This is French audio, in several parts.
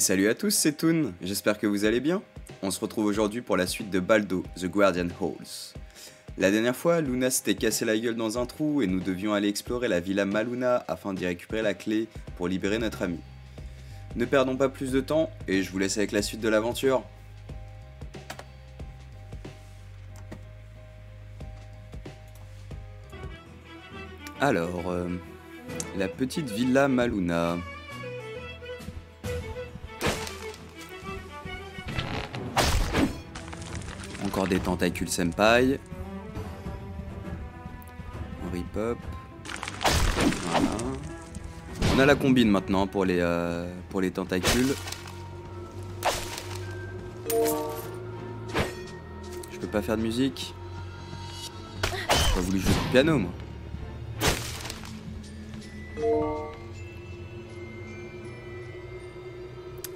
salut à tous, c'est Toon, j'espère que vous allez bien. On se retrouve aujourd'hui pour la suite de Baldo, The Guardian Halls. La dernière fois, Luna s'était cassé la gueule dans un trou et nous devions aller explorer la Villa Maluna afin d'y récupérer la clé pour libérer notre ami. Ne perdons pas plus de temps et je vous laisse avec la suite de l'aventure. Alors, la petite Villa Maluna. Encore des tentacules senpai. Rip-up. Voilà. On a la combine maintenant pour les tentacules. Je peux pas faire de musique. J'ai pas voulu jouer du piano moi.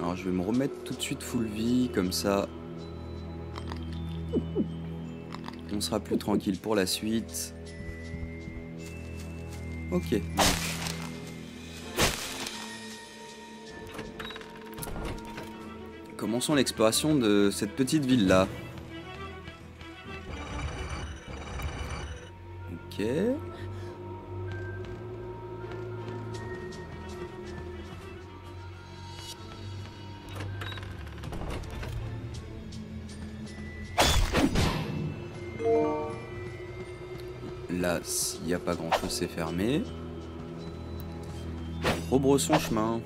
Alors je vais me remettre tout de suite full vie comme ça. On sera plus tranquille pour la suite. Ok. Donc. Commençons l'exploration de cette petite ville-là. Ok. Là, s'il n'y a pas grand chose, c'est fermé. Rebroussons chemin.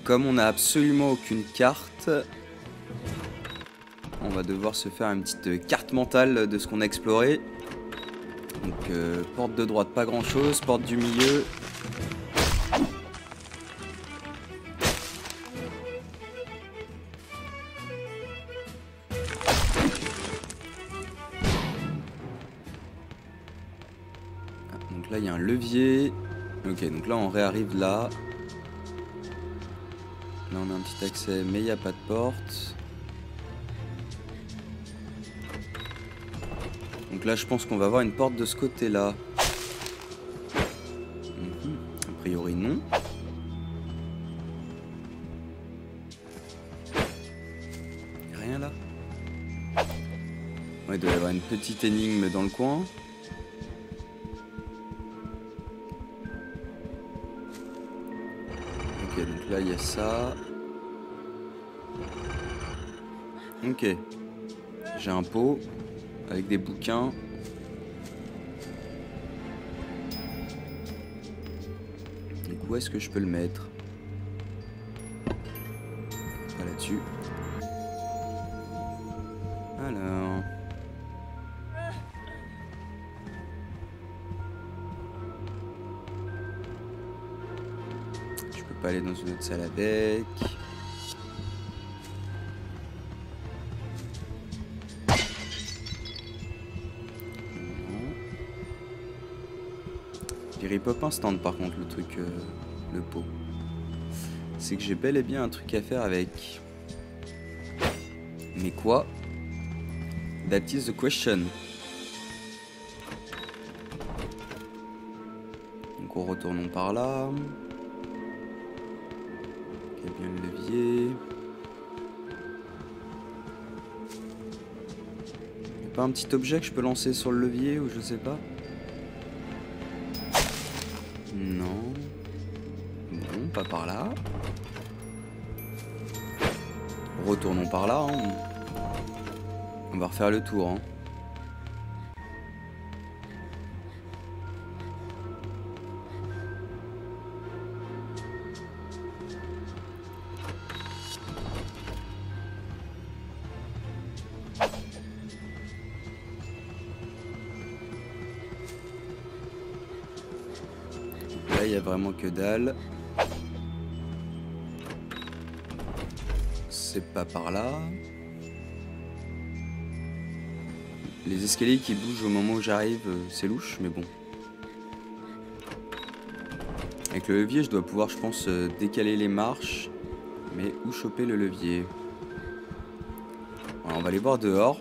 Comme on n'a absolument aucune carte, on va devoir se faire une petite carte mentale de ce qu'on a exploré. Donc, porte de droite, pas grand chose. Porte du milieu. Donc là, il y a un levier. Ok, donc là, on réarrive là. Là, on a un petit accès, mais il n'y a pas de porte. Donc là, je pense qu'on va avoir une porte de ce côté-là. A priori, non. Rien là. Ouais, il doit y avoir une petite énigme dans le coin. Ok, donc là il y a ça. Ok. J'ai un pot avec des bouquins. Donc où est-ce que je peux le mettre? Pas là-dessus. Alors. Je peux pas aller dans une autre salle avec. Il rip-up instant par contre le truc, le pot. C'est que j'ai bel et bien un truc à faire avec. Mais quoi? That is the question. Donc retournons par là. Il y a bien le levier. Il n'y a pas un petit objet que je peux lancer sur le levier ou je sais pas? Non. Bon, pas par là. Retournons par là. Hein. On va refaire le tour. Hein. Là, il n'y a vraiment que dalle. C'est pas par là. Les escaliers qui bougent au moment où j'arrive, c'est louche, mais bon. Avec le levier, je dois pouvoir, je pense, décaler les marches. Mais où choper le levier? Alors, on va aller voir dehors.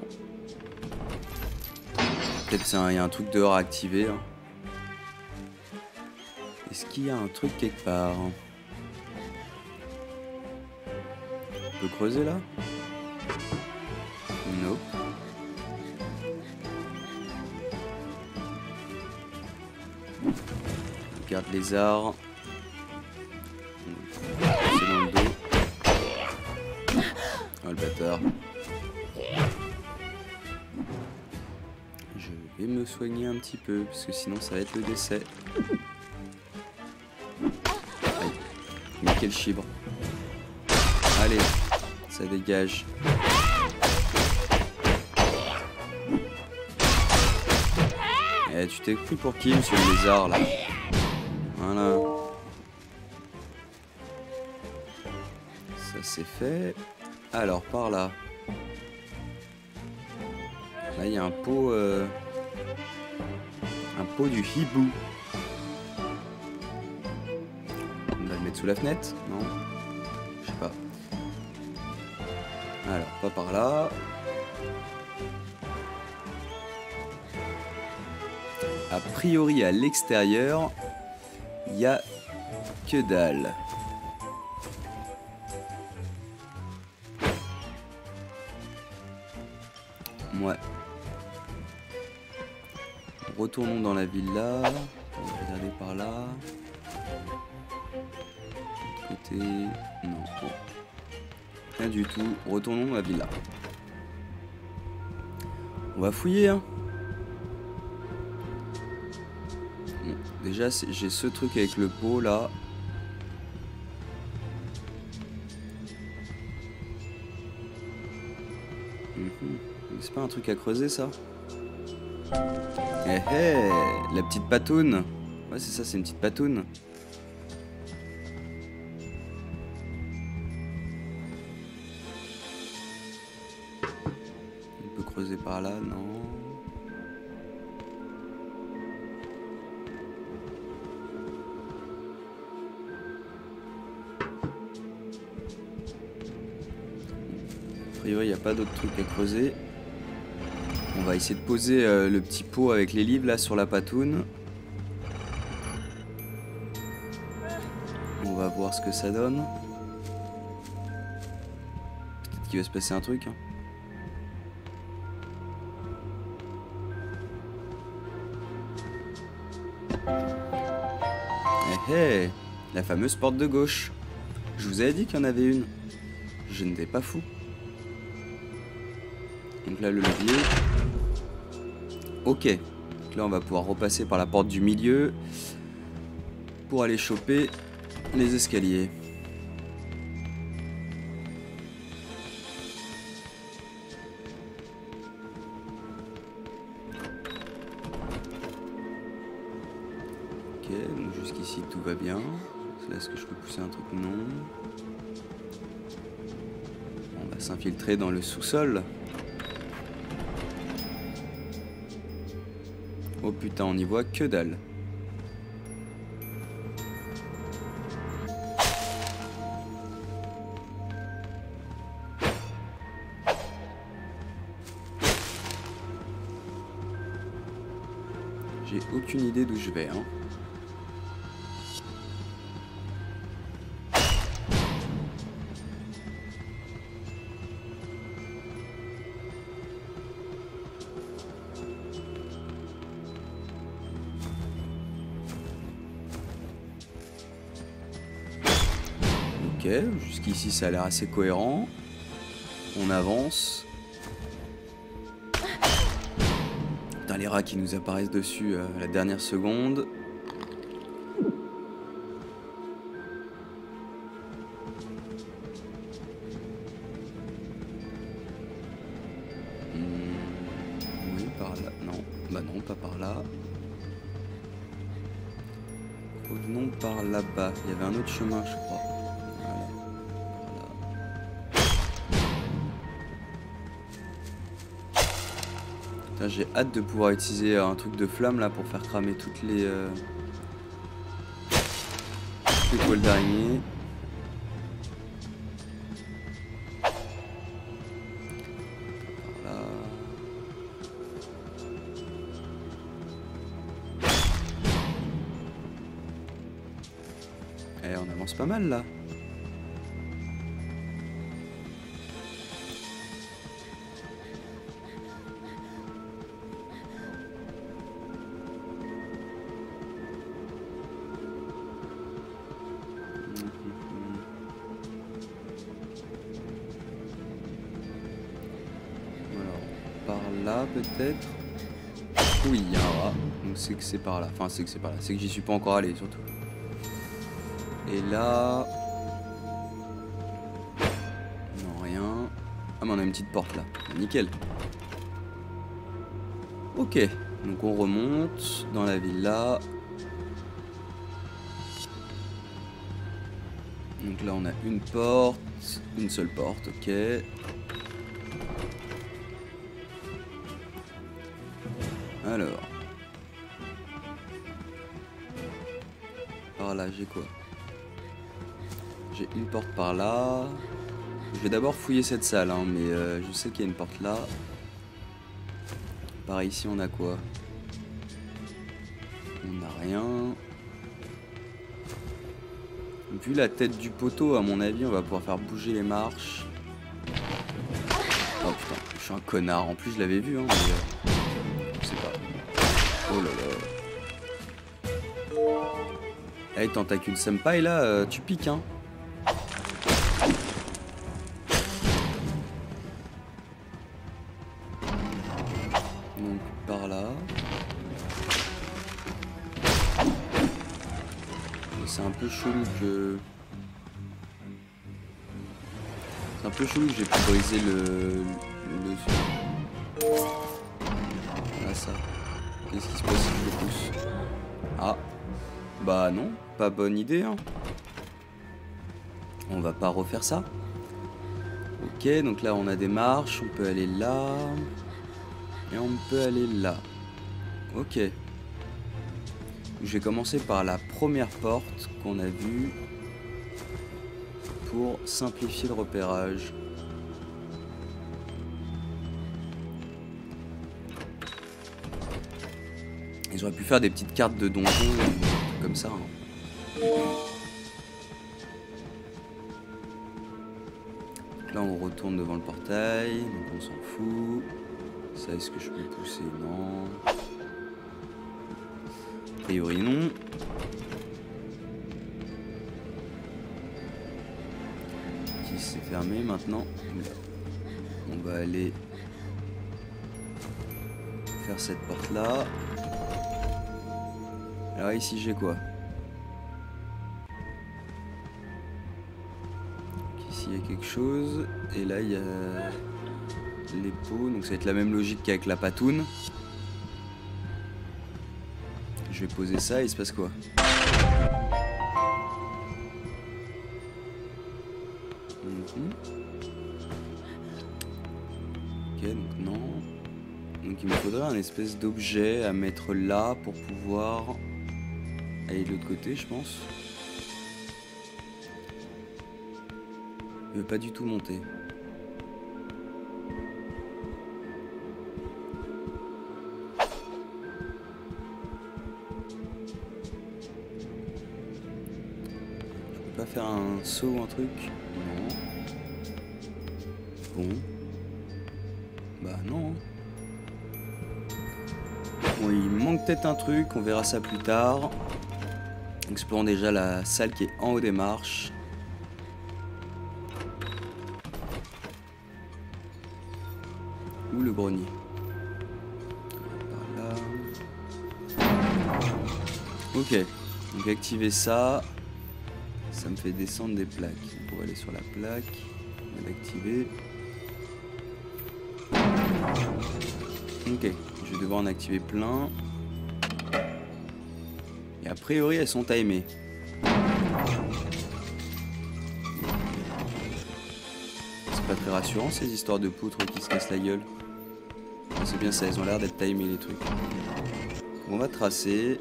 Peut-être qu'il y a un truc dehors à activer. Hein. Est-ce qu'il y a un truc quelque part? On peut creuser là? Nope. Regarde les arts. C'est dans le dos. Oh le bâtard. Je vais me soigner un petit peu parce que sinon ça va être le décès. Aïe. Mais quel chibre. Allez, ça dégage. Eh, tu t'es pris pour qui, monsieur le lézard, là? Voilà. Ça c'est fait. Alors, par là. Là, il y a un pot... un pot du hibou. On va le mettre sous la fenêtre? Non? Je sais pas. Alors, pas par là. A priori, à l'extérieur, il y a que dalle. Ouais. Retournons dans la villa. On va regarder par là. De côté... Non. Bon. Rien du tout. Retournons dans la villa. On va fouiller, hein. Bon, déjà, j'ai ce truc avec le pot, là. C'est pas un truc à creuser, ça? Eh eh, la petite patoune. Ouais, c'est ça, c'est une petite patoune. On peut creuser par là, non? A priori, il n'y a pas d'autres trucs à creuser. On va essayer de poser le petit pot avec les livres là sur la patoune. On va voir ce que ça donne. Peut-être qu'il va se passer un truc. Eh eh, la fameuse porte de gauche. Je vous avais dit qu'il y en avait une. Je n'étais pas fou. Donc là le levier. Ok. Donc là on va pouvoir repasser par la porte du milieu pour aller choper les escaliers. Ok, donc jusqu'ici tout va bien. Là, est-ce que je peux pousser un truc? Non. On va s'infiltrer dans le sous-sol. Oh putain, on y voit que dalle. J'ai aucune idée d'où je vais, hein. Ok, jusqu'ici ça a l'air assez cohérent. On avance. Putain, les rats qui nous apparaissent dessus à la dernière seconde. Oui, par là. Non, bah non, pas par là. Revenons par là-bas. Il y avait un autre chemin, je crois. J'ai hâte de pouvoir utiliser un truc de flamme là pour faire cramer toutes les toiles d'araignée. Voilà. Eh, on avance pas mal là. Là peut-être. Oui, il y a un rat. Donc c'est que c'est par là. Enfin c'est que c'est par là. C'est que j'y suis pas encore allé surtout. Et là... Non, rien. Ah mais on a une petite porte là. Nickel. Ok. Donc on remonte dans la villa. Donc là on a une porte. Une seule porte, ok. Alors, par là, j'ai quoi? J'ai une porte par là. Je vais d'abord fouiller cette salle, hein, mais je sais qu'il y a une porte là. Par ici, on a quoi? On n'a rien. Vu la tête du poteau, à mon avis, on va pouvoir faire bouger les marches. Oh putain, je suis un connard. En plus, je l'avais vu, hein, mais... Oh là là. Hey, Tentacule Senpai là, tu piques hein. Donc par là. C'est un peu chelou que... C'est un peu chelou que j'ai pu briser le... Voilà ça. Qu'est-ce qui se passe si je le pousse? Ah. Bah non, pas bonne idée hein. On va pas refaire ça. Ok, donc là on a des marches, on peut aller là. Et on peut aller là. Ok. Je vais commencer par la première porte qu'on a vue. Pour simplifier le repérage. Ils auraient pu faire des petites cartes de donjon comme ça. Hein. Donc là on retourne devant le portail, donc on s'en fout. Ça est-ce que je peux pousser? Non. A priori non. Qui s'est fermé maintenant. On va aller faire cette porte là. Alors ici j'ai quoi? Donc ici il y a quelque chose. Et là il y a les pots. Donc ça va être la même logique qu'avec la patoune. Je vais poser ça et il se passe quoi? Ok donc non. Donc il me faudrait un espèce d'objet à mettre là pour pouvoir aller de l'autre côté, je pense. Il veut pas du tout monter. Je peux pas faire un saut ou un truc? Non. Bon. Bah non. Bon, il manque peut-être un truc, on verra ça plus tard. Explorons déjà la salle qui est en haut des marches. Où le grenier? Par là. Ok, donc activer ça. Ça me fait descendre des plaques. Pour aller sur la plaque, on va l'activer. Ok, je vais devoir en activer plein. Et a priori, elles sont timées. C'est pas très rassurant ces histoires de poutres qui se cassent la gueule. C'est bien ça, elles ont l'air d'être timées les trucs. On va tracer.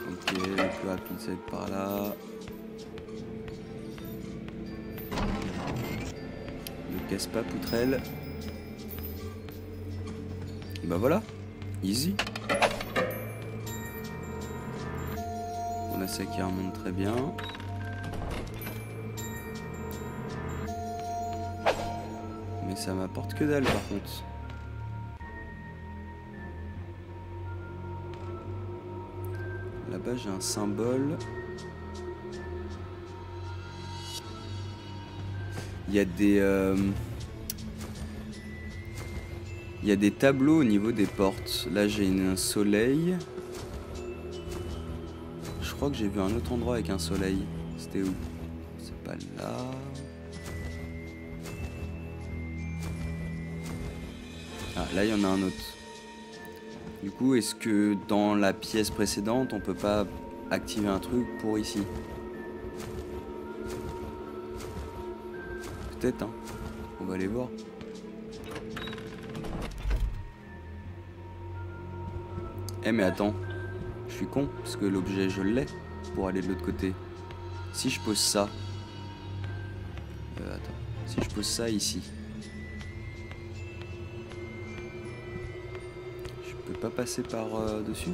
Ok, le plus rapide ça va être par là. Ne casse pas, poutrelle. Bah voilà, easy. On a ça qui remonte très bien. Mais ça m'apporte que dalle par contre. Là-bas j'ai un symbole. Il y a des tableaux au niveau des portes. Là j'ai un soleil. Je crois que j'ai vu un autre endroit avec un soleil. C'était où? C'est pas là. Ah, là il y en a un autre. Du coup, est-ce que dans la pièce précédente, on peut pas activer un truc pour ici? Peut-être, hein. On va aller voir. Eh mais attends, je suis con, parce que l'objet je l'ai pour aller de l'autre côté. Si je pose ça... attends, si je pose ça ici... Je peux pas passer par dessus?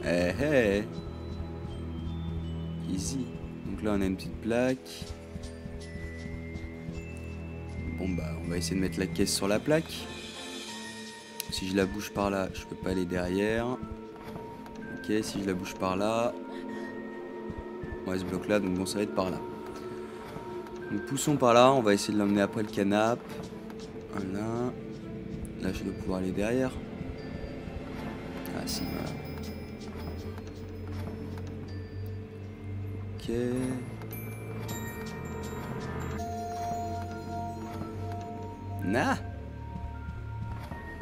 Eh hey. Easy. Donc là on a une petite plaque. Bon bah on va essayer de mettre la caisse sur la plaque. Si je la bouge par là, je peux pas aller derrière. Ok, si je la bouge par là... Ouais, ce bloc là, donc bon, ça va être par là. Donc poussons par là, on va essayer de l'emmener après le canapé. Voilà. Là je dois pouvoir aller derrière. Ah si, voilà. Ok. Nah.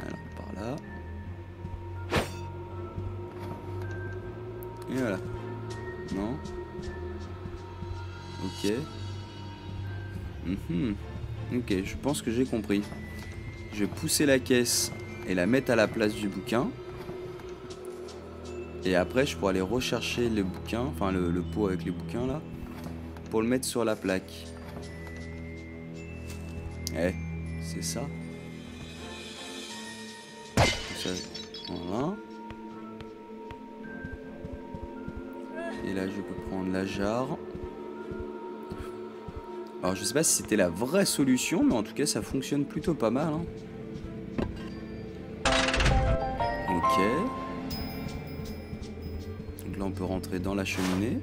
Alors par là. Et voilà. Non. Ok. Ok, je pense que j'ai compris. Je vais pousser la caisse et la mettre à la place du bouquin. Et après, je pourrais aller rechercher le bouquin, enfin le pot avec les bouquins là, pour le mettre sur la plaque. Eh, c'est ça. Voilà. Et là, je peux prendre la jarre. Alors, je sais pas si c'était la vraie solution, mais en tout cas, ça fonctionne plutôt pas mal. Hein. Ok. Donc là, on peut rentrer dans la cheminée.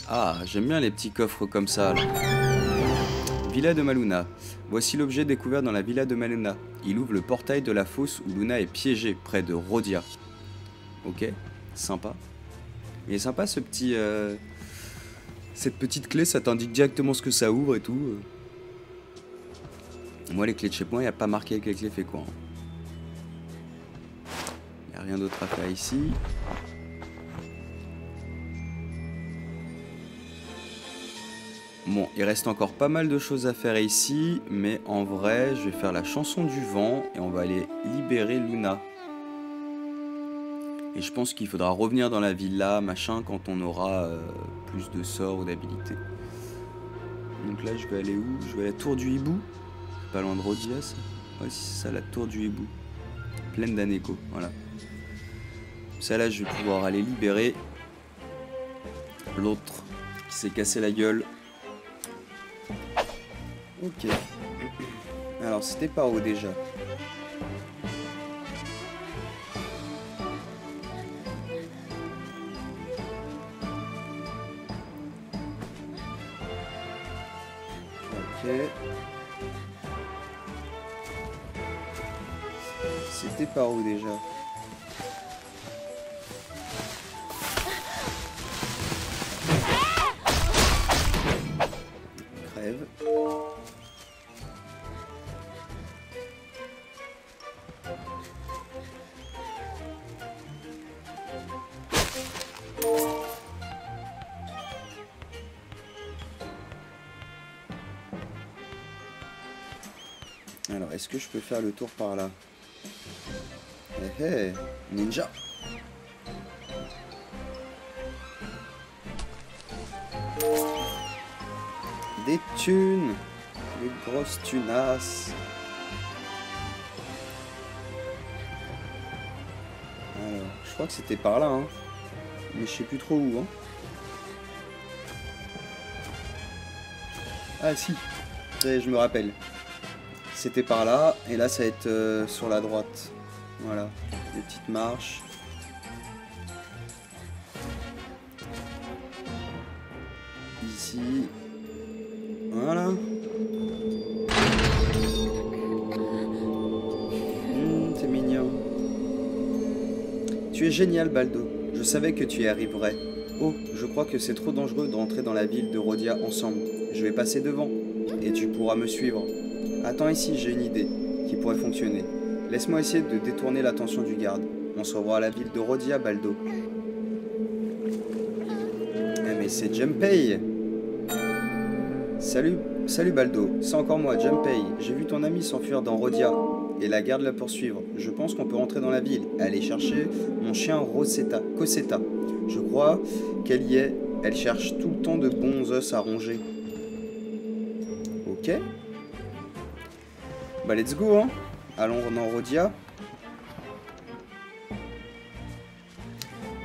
Ah, j'aime bien les petits coffres comme ça. Là. Villa de Maluna. Voici l'objet découvert dans la villa de Maluna. Il ouvre le portail de la fosse où Luna est piégée, près de Rhodia. Ok, sympa. Il est sympa ce petit... cette petite clé, ça t'indique directement ce que ça ouvre et tout. Moi, les clés de chez moi, il n'y a pas marqué avec les clés fait quoi. Il n'y a rien d'autre à faire ici. Bon, il reste encore pas mal de choses à faire ici, mais en vrai, je vais faire la chanson du vent et on va aller libérer Luna. Et je pense qu'il faudra revenir dans la villa, machin, quand on aura plus de sorts ou d'habilités. Donc là, je vais aller où? Je vais à la tour du hibou. C'est pas loin de Rhodia, ça? Ouais, c'est ça, la tour du hibou. Pleine d'Aneko, voilà. Ça, là, je vais pouvoir aller libérer l'autre qui s'est cassé la gueule. Ok. Alors, c'était par où déjà? Ok. C'était par où déjà? Crève. Alors, est-ce que je peux faire le tour par là? Eh hey, ninja! Des thunes! Des grosses tunasses! crois que c'était par là, hein. Mais je sais plus trop où, hein. Ah si, je me rappelle. C'était par là, et là ça va être sur la droite. Voilà, des petites marches. Ici. Voilà. C'est mignon. Tu es génial, Baldo. Je savais que tu y arriverais. Oh, je crois que c'est trop dangereux de rentrer dans la ville de Rhodia ensemble. Je vais passer devant, et tu pourras me suivre. Attends ici, j'ai une idée qui pourrait fonctionner. Laisse-moi essayer de détourner l'attention du garde. On se revoit à la ville de Rhodia, Baldo. Eh mais c'est Junpei. Salut Baldo, c'est encore moi, Junpei. J'ai vu ton ami s'enfuir dans Rhodia et la garde la poursuivre. Je pense qu'on peut rentrer dans la ville et aller chercher mon chien Cosetta. Je crois qu'elle y est. Elle cherche tout le temps de bons os à ronger. Ok. Bah let's go, hein. Allons dans Rhodia.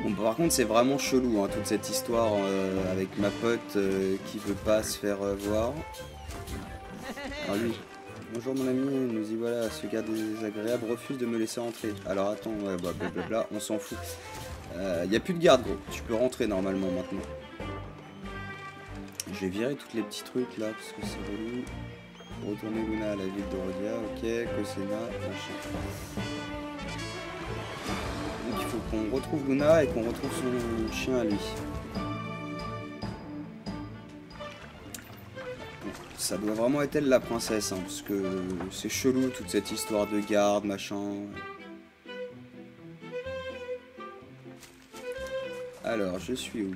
Bon, par contre, c'est vraiment chelou, hein, toute cette histoire avec ma pote qui veut pas se faire voir. Alors lui, bonjour mon ami, nous y voilà, ce gars désagréable refuse de me laisser entrer. Alors attends, ouais, bah, blablabla, on s'en fout. Y a plus de garde, gros. Tu peux rentrer normalement maintenant. Je vais virer toutes les petits trucs là, parce que c'est relou. Retourner Luna à la ville de Rhodia, ok, Cosena, machin. Donc il faut qu'on retrouve Luna et qu'on retrouve son chien à lui. Bon, ça doit vraiment être elle la princesse, hein, parce que c'est chelou toute cette histoire de garde, machin. Alors, je suis où ?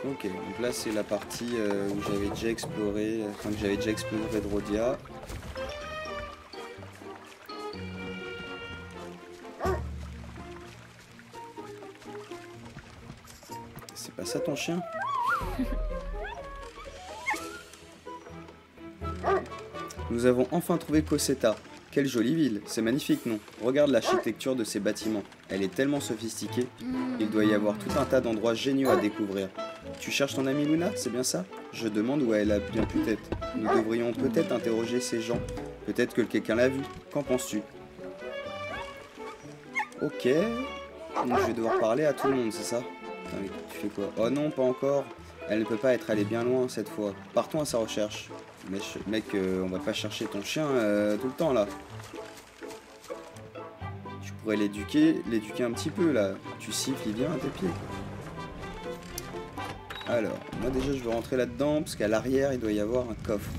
Ok, donc là c'est la partie où j'avais déjà exploré, enfin que j'avais déjà exploré de Rhodia. C'est pas ça ton chien ? Nous avons enfin trouvé Cosetta. Quelle jolie ville, c'est magnifique, non ? Regarde l'architecture de ces bâtiments, elle est tellement sophistiquée. Il doit y avoir tout un tas d'endroits géniaux à découvrir. Tu cherches ton amie Luna, c'est bien ça ? Je demande où elle a bien pu être. Nous devrions peut-être interroger ces gens. Peut-être que quelqu'un l'a vue. Qu'en penses-tu ? Ok. Donc je vais devoir parler à tout le monde, c'est ça ? Putain, mais tu fais quoi ? Oh non, pas encore. Elle ne peut pas être allée bien loin cette fois. Partons à sa recherche. Mais mec, on va pas chercher ton chien tout le temps là. Tu pourrais l'éduquer un petit peu là. Tu siffles bien à tes pieds. Alors, moi déjà je veux rentrer là-dedans parce qu'à l'arrière il doit y avoir un coffre.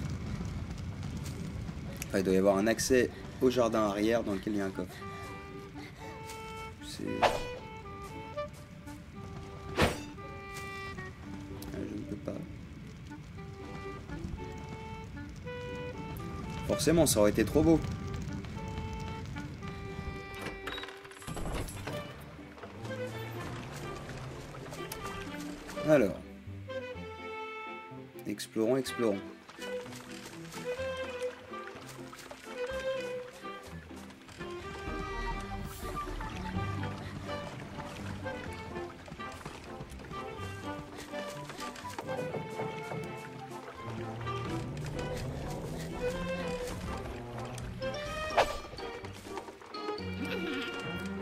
Enfin, il doit y avoir un accès au jardin arrière dans lequel il y a un coffre. C'est... je ne peux pas. Forcément, ça aurait été trop beau. Alors. Explorons.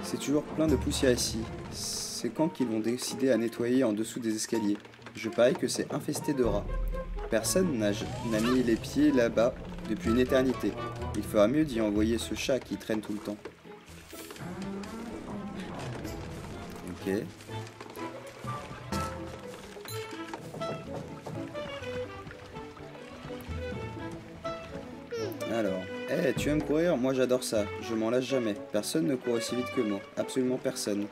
C'est toujours plein de poussière ici. C'est quand qu'ils vont décider à nettoyer en dessous des escaliers. Je parie que c'est infesté de rats. Personne n'a mis les pieds là-bas depuis une éternité. Il fera mieux d'y envoyer ce chat qui traîne tout le temps. Ok. Alors, hey, tu aimes courir? Moi j'adore ça, je m'en lasse jamais. Personne ne court aussi vite que moi, absolument personne.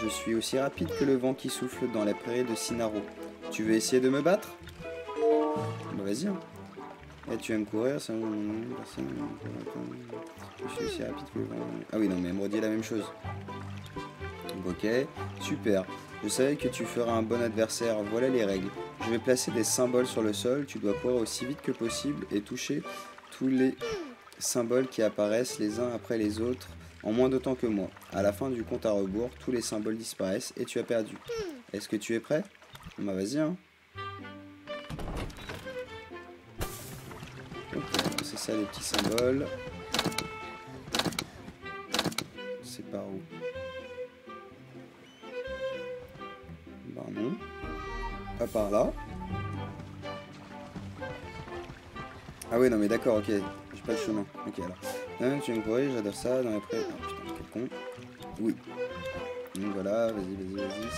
Je suis aussi rapide que le vent qui souffle dans les prairies de Sinaro. Tu veux essayer de me battre? Bah vas-y. Hein. Hey, tu aimes courir? Ça... Personne... Je suis aussi rapide que le vent. Ah oui, non, mais elle me redit la même chose. Ok, super. Je savais que tu ferais un bon adversaire. Voilà les règles. Je vais placer des symboles sur le sol. Tu dois courir aussi vite que possible et toucher tous les symboles qui apparaissent les uns après les autres en moins de temps que moi. À la fin du compte à rebours, tous les symboles disparaissent et tu as perdu. Est-ce que tu es prêt? Bah vas-y hein. Ok, c'est ça les petits symboles. C'est par où? Bah non. Pas par là. Ah oui non mais d'accord, ok. J'ai pas le chemin. Ok alors. Non, tu me courir, j'adore ça. Dans après. Ah putain, quel con. Oui. Donc voilà, vas-y,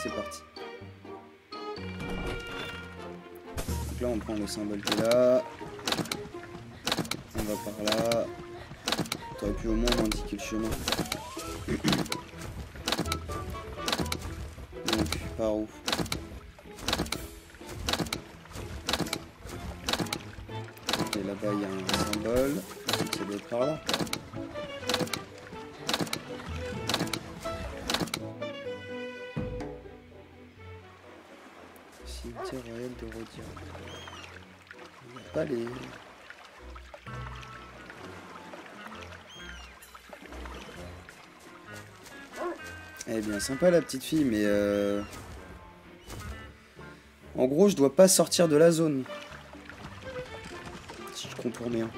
c'est parti. Donc là on prend le symbole qui est là. On va par là. T'aurais pu au moins m'indiquer le chemin. Donc par où? Ok là-bas il y a un symbole. Ça doit être par là. Cimetière royal de Rodia. Il n'y a pas les... Eh bien, sympa la petite fille, mais en gros, je dois pas sortir de la zone. Si je comprends bien.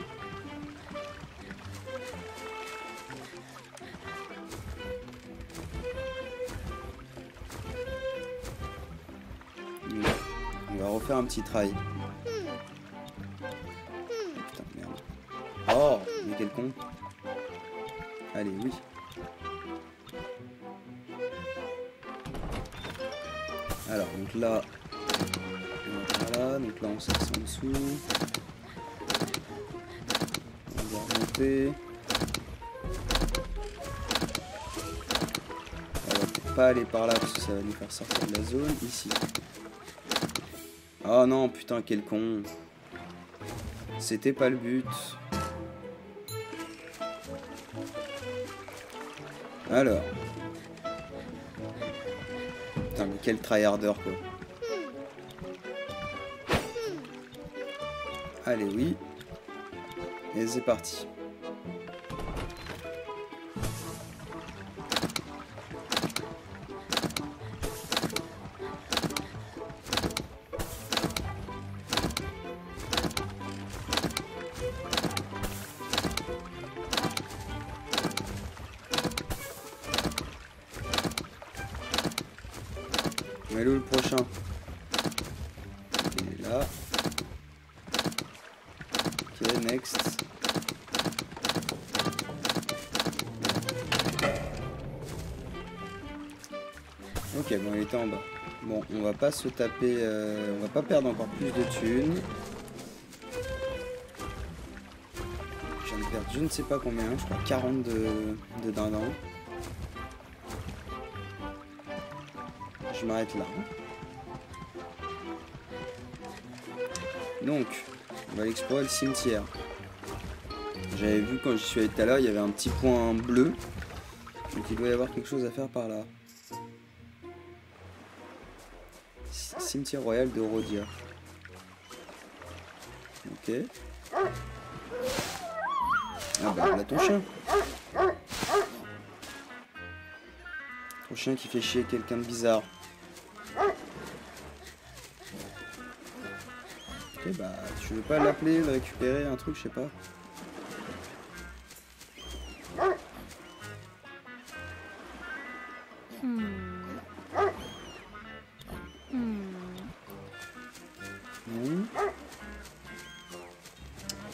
On va refaire un petit try. Putain, merde. Oh, mais quel con. Allez, oui. Alors, donc là, voilà, donc là on se laisse en dessous. On va remonter. On va peut-être pas aller par là parce que ça va nous faire sortir de la zone. Ici. Oh non, putain, quel con. C'était pas le but. Alors. Putain, mais quel tryharder quoi. Allez, oui. Et c'est parti. Mais où le prochain? Il est là. Ok, next. Ok, bon, il était en bas. Bon, on va pas se taper... on va pas perdre encore plus de thunes. Je viens de perdre je ne sais pas combien, je crois 40 de dindons. Je m'arrête là. Donc, on va aller explorer le cimetière. J'avais vu quand j'y suis allé tout à l'heure, il y avait un petit point bleu. Donc il doit y avoir quelque chose à faire par là. Cimetière royal de Rodia. Ok. Ah bah là ton chien. Ton chien qui fait chier quelqu'un de bizarre. Ok bah tu veux pas l'appeler, le récupérer, un truc, je sais pas. Non.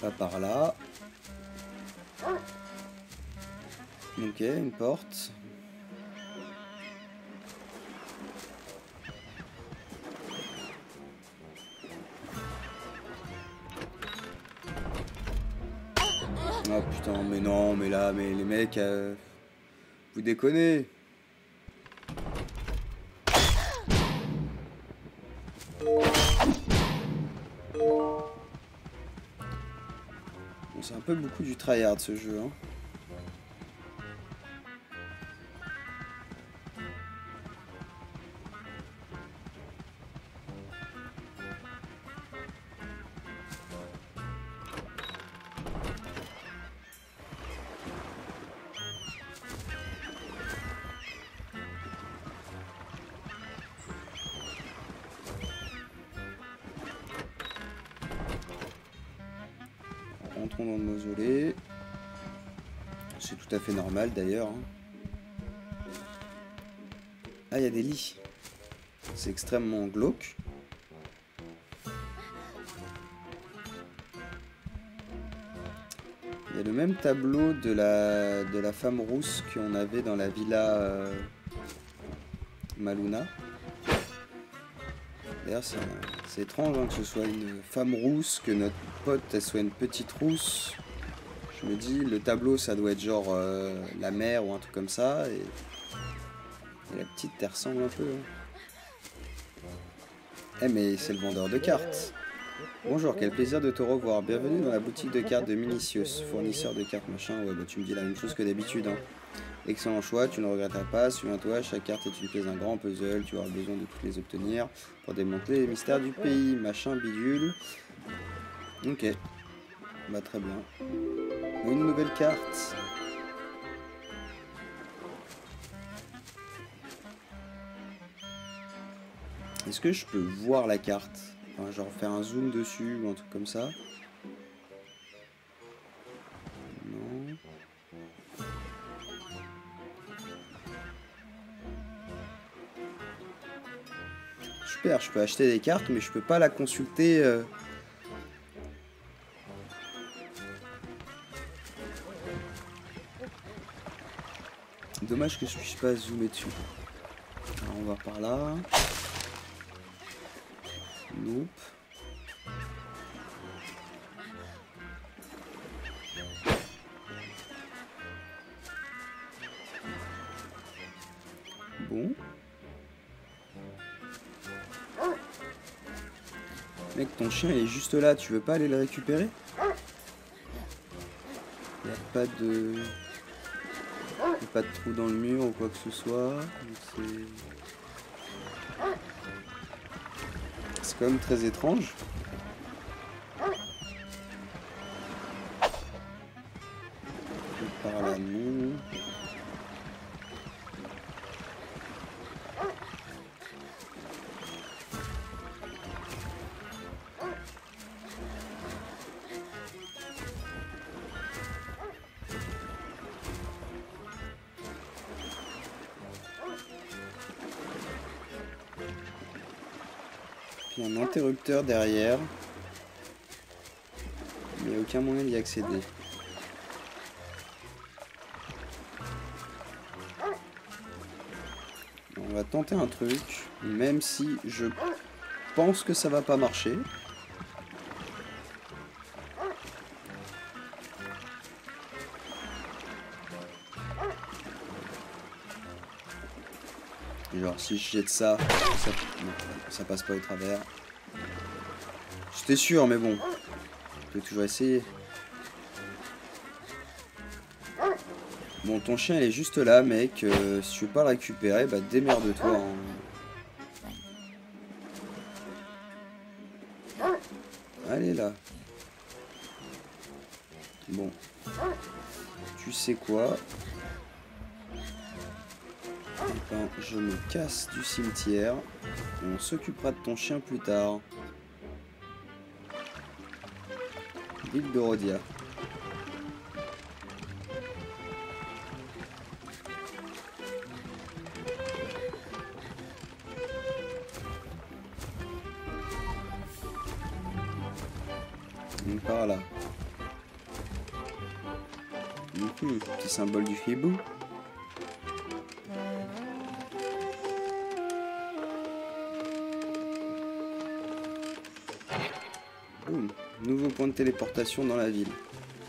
Pas par là. Ok, une porte. Ah putain, mais non, mais là, mais les mecs, vous déconnez. Bon, c'est un peu beaucoup du tryhard ce jeu, hein. Entrons dans le mausolée. C'est tout à fait normal d'ailleurs. Ah, il y a des lits. C'est extrêmement glauque. Il y a le même tableau de la femme rousse qu'on avait dans la villa Maluna. D'ailleurs, c'est étrange hein, que ce soit une femme rousse, que notre pote elle soit une petite rousse. Je me dis, le tableau ça doit être genre la mer ou un truc comme ça. Et la petite elle ressemble un peu. Hein. Eh mais c'est le vendeur de cartes. Bonjour, quel plaisir de te revoir. Bienvenue dans la boutique de cartes de Minicius, fournisseur de cartes machin. Ouais bah tu me dis la même chose que d'habitude. Hein. Excellent choix, tu ne regretteras pas. Souviens-toi, chaque carte est une pièce d'un grand puzzle. Tu auras besoin de toutes les obtenir pour démanteler les mystères du pays. Machin bidule. Ok. Bah très bien. Une nouvelle carte. Est-ce que je peux voir la carte? Enfin, genre faire un zoom dessus ou un truc comme ça? Non. Super, je peux acheter des cartes, mais je peux pas la consulter. Dommage que je puisse pas zoomer dessus. Alors on va par là. Nope. Bon. Mec, ton chien il est juste là, tu veux pas aller le récupérer? Il n'y a pas de... Il y a pas de trou dans le mur ou quoi que ce soit. C'est quand même très étrange. Par là, non. Puis un interrupteur derrière. Il n'y a aucun moyen d'y accéder. On va tenter un truc, même si je pense que ça va pas marcher. Genre si je jette ça, non, ça passe pas au travers. J'étais sûr mais bon, je peux toujours essayer. Bon ton chien il est juste là mec, si tu veux pas le récupérer, bah démerde-toi. Hein. Allez là. Bon. Tu sais quoi? Enfin, je me casse du cimetière et on s'occupera de ton chien plus tard. Ville de Rhodia. Donc par là. Petit symbole du hibou. Boum. Nouveau point de téléportation dans la ville.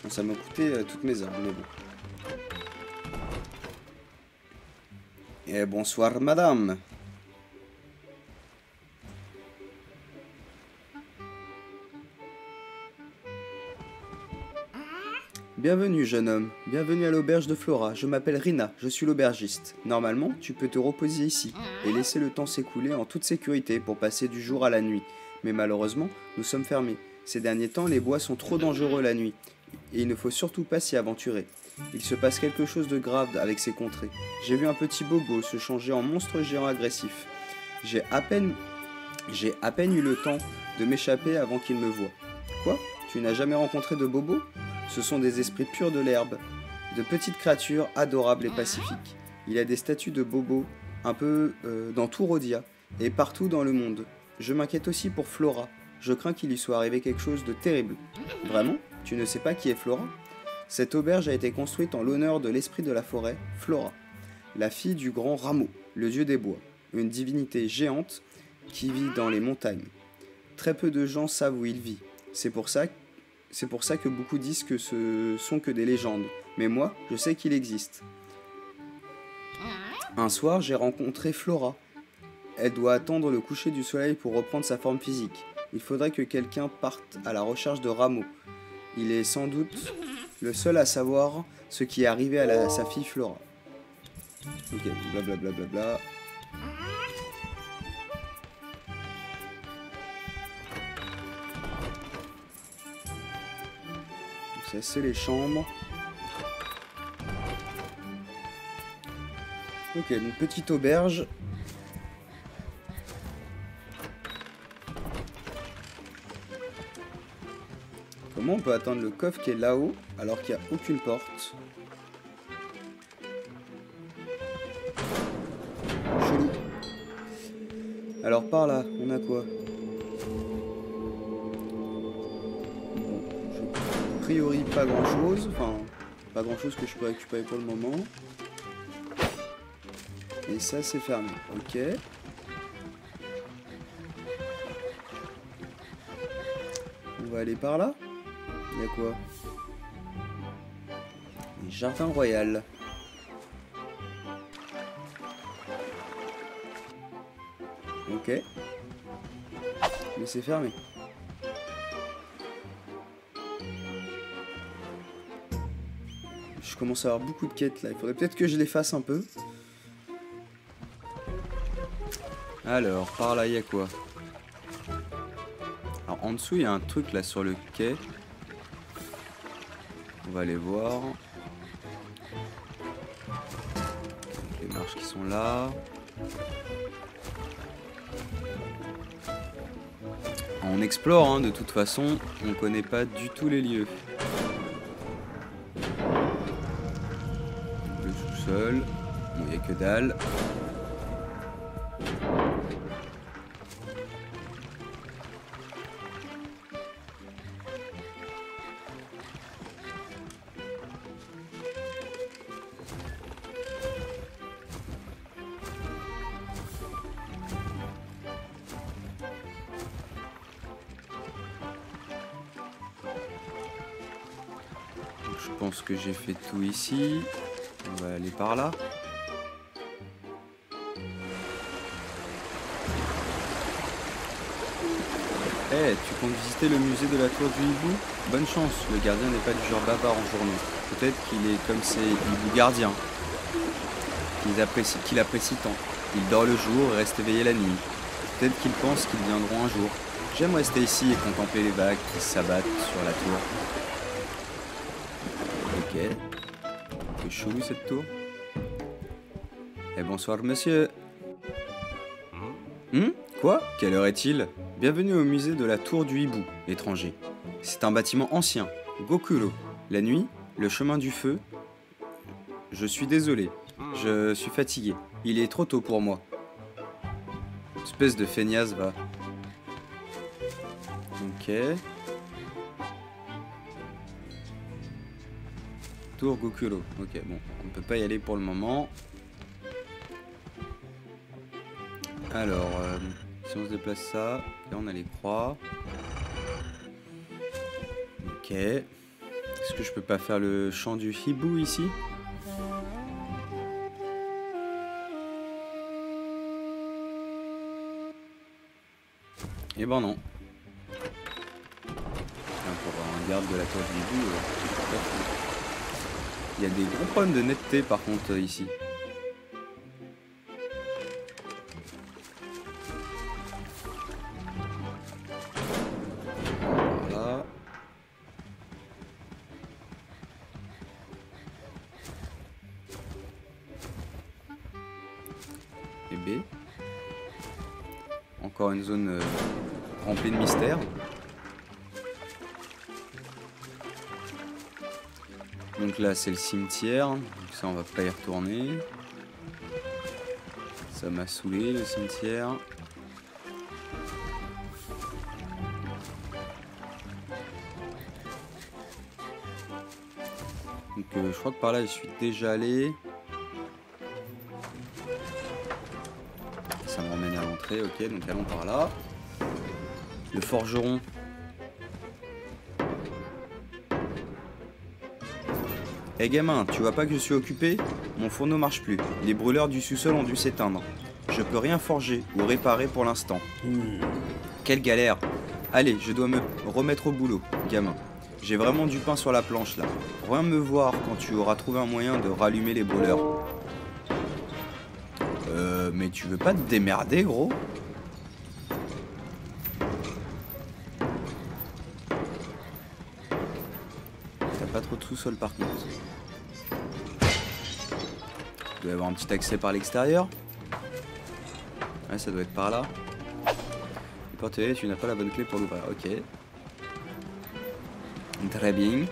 Bon, ça m'a coûté toutes mes armes, mais bon. Et bonsoir madame. Bienvenue jeune homme, bienvenue à l'auberge de Flora, je m'appelle Rina, je suis l'aubergiste. Normalement, tu peux te reposer ici et laisser le temps s'écouler en toute sécurité pour passer du jour à la nuit. Mais malheureusement, nous sommes fermés. Ces derniers temps, les bois sont trop dangereux la nuit et il ne faut surtout pas s'y aventurer. Il se passe quelque chose de grave avec ces contrées. J'ai vu un petit bobo se changer en monstre géant agressif. J'ai à peine eu le temps de m'échapper avant qu'il me voie. Quoi? Tu n'as jamais rencontré de bobo? Ce sont des esprits purs de l'herbe, de petites créatures adorables et pacifiques. Il y a des statues de Bobo un peu dans tout Rhodia et partout dans le monde. Je m'inquiète aussi pour Flora. Je crains qu'il lui soit arrivé quelque chose de terrible. Vraiment? Tu ne sais pas qui est Flora? Cette auberge a été construite en l'honneur de l'esprit de la forêt, Flora, la fille du grand Rameau, le dieu des bois, une divinité géante qui vit dans les montagnes. Très peu de gens savent où il vit. C'est pour ça que beaucoup disent que ce sont que des légendes. Mais moi, je sais qu'il existe. Un soir, j'ai rencontré Flora. Elle doit attendre le coucher du soleil pour reprendre sa forme physique. Il faudrait que quelqu'un parte à la recherche de Rameau. Il est sans doute le seul à savoir ce qui est arrivé à sa fille Flora. Ok, blablabla. Bla bla bla. Ça, c'est les chambres. Ok, une petite auberge. Comment on peut atteindre le coffre qui est là-haut alors qu'il n'y a aucune porte? Chelou. Alors par là, on a quoi? Bon, a priori pas grand chose. Enfin, pas grand chose que je peux récupérer pour le moment. Et ça c'est fermé. Ok. On va aller par là. Il y a quoi? Les jardins royaux. Ok. Mais c'est fermé. Je commence à avoir beaucoup de quêtes là. Il faudrait peut-être que je les fasse un peu. Alors, par là, il y a quoi? Alors, en dessous, il y a un truc là sur le quai. On va aller voir. Les marches qui sont là. On explore, hein, de toute façon, on connaît pas du tout les lieux. Le sous-sol, bon, il n'y a que dalle. Je pense que j'ai fait tout ici. On va aller par là. Eh, tu comptes visiter le musée de la tour du hibou? Bonne chance, le gardien n'est pas du genre bavard en journée. Peut-être qu'il est comme ces hiboux gardiens, qu'il apprécie tant. Il dort le jour et reste éveillé la nuit. Peut-être qu'il pense qu'ils viendront un jour. J'aime rester ici et contempler les vagues qui s'abattent sur la tour. Ok. C'est chelou cette tour. Eh bonsoir monsieur. Quoi? Quelle heure est-il? Bienvenue au musée de la tour du hibou, étranger. C'est un bâtiment ancien. Gokuro. La nuit, le chemin du feu. Je suis désolé. Je suis fatigué. Il est trop tôt pour moi. Espèce de feignasse, va. Ok. Tour Gokuro. Ok, bon, on peut pas y aller pour le moment. Alors, si on se déplace ça, là on a les croix. Ok. Est-ce que je peux pas faire le chant du hibou ici? Eh ben non. Pour un garde de la tour du hibou, il y a des gros problèmes de netteté par contre ici. Voilà. Et B. Encore une zone remplie de mystères. Donc là c'est le cimetière, donc ça on va pas y retourner. Ça m'a saoulé le cimetière. Donc je crois que par là je suis déjà allé. Ça me ramène à l'entrée, ok, donc allons par là. Le forgeron. Eh gamin, tu vois pas que je suis occupé? Mon fourneau marche plus. Les brûleurs du sous-sol ont dû s'éteindre. Je peux rien forger ou réparer pour l'instant. Quelle galère! Allez, je dois me remettre au boulot, gamin. J'ai vraiment du pain sur la planche là. Reviens me voir quand tu auras trouvé un moyen de rallumer les brûleurs. Mais tu veux pas te démerder, gros? T'as pas trop de sous-sol par contre. Il doit y avoir un petit accès par l'extérieur. Ouais, ça doit être par là. Portez, tu n'as pas la bonne clé pour l'ouvrir. Ok. Très bien.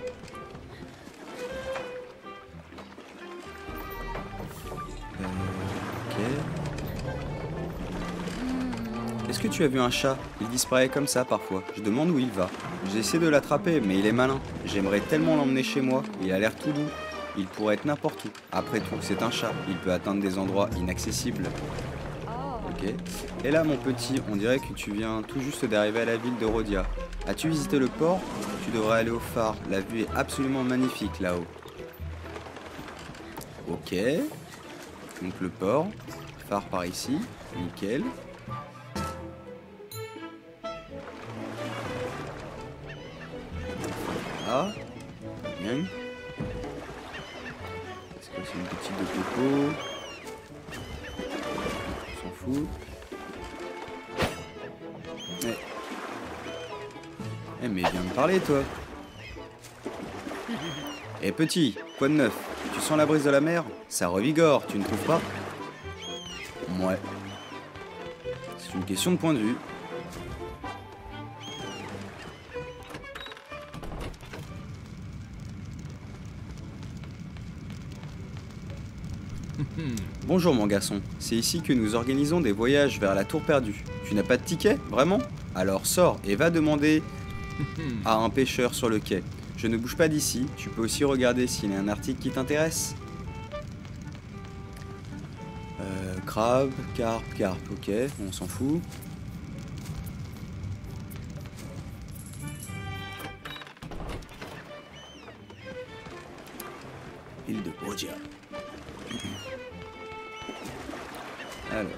Ok. Est-ce que tu as vu un chat? Il disparaît comme ça parfois. Je demande où il va. J'essaie de l'attraper, mais il est malin. J'aimerais tellement l'emmener chez moi. Il a l'air tout doux. Il pourrait être n'importe où. Après tout, c'est un chat. Il peut atteindre des endroits inaccessibles. Ok. Et là, mon petit, on dirait que tu viens tout juste d'arriver à la ville de Rhodia. As-tu visité le port? Tu devrais aller au phare. La vue est absolument magnifique là-haut. Ok. Donc le port. Phare par ici. Nickel. Ah. Bien. Est-ce que c'est une petite de coco? On s'en fout. Eh mais viens me parler toi. Eh petit, quoi de neuf? Tu sens la brise de la mer? Ça revigore, tu ne trouves pas? Ouais. C'est une question de point de vue. Bonjour mon garçon, c'est ici que nous organisons des voyages vers la tour perdue. Tu n'as pas de ticket, vraiment? Alors sors et va demander à un pêcheur sur le quai. Je ne bouge pas d'ici, tu peux aussi regarder s'il y a un article qui t'intéresse. Crabe, carpe, ok, on s'en fout. Île de Rhodia. Alors.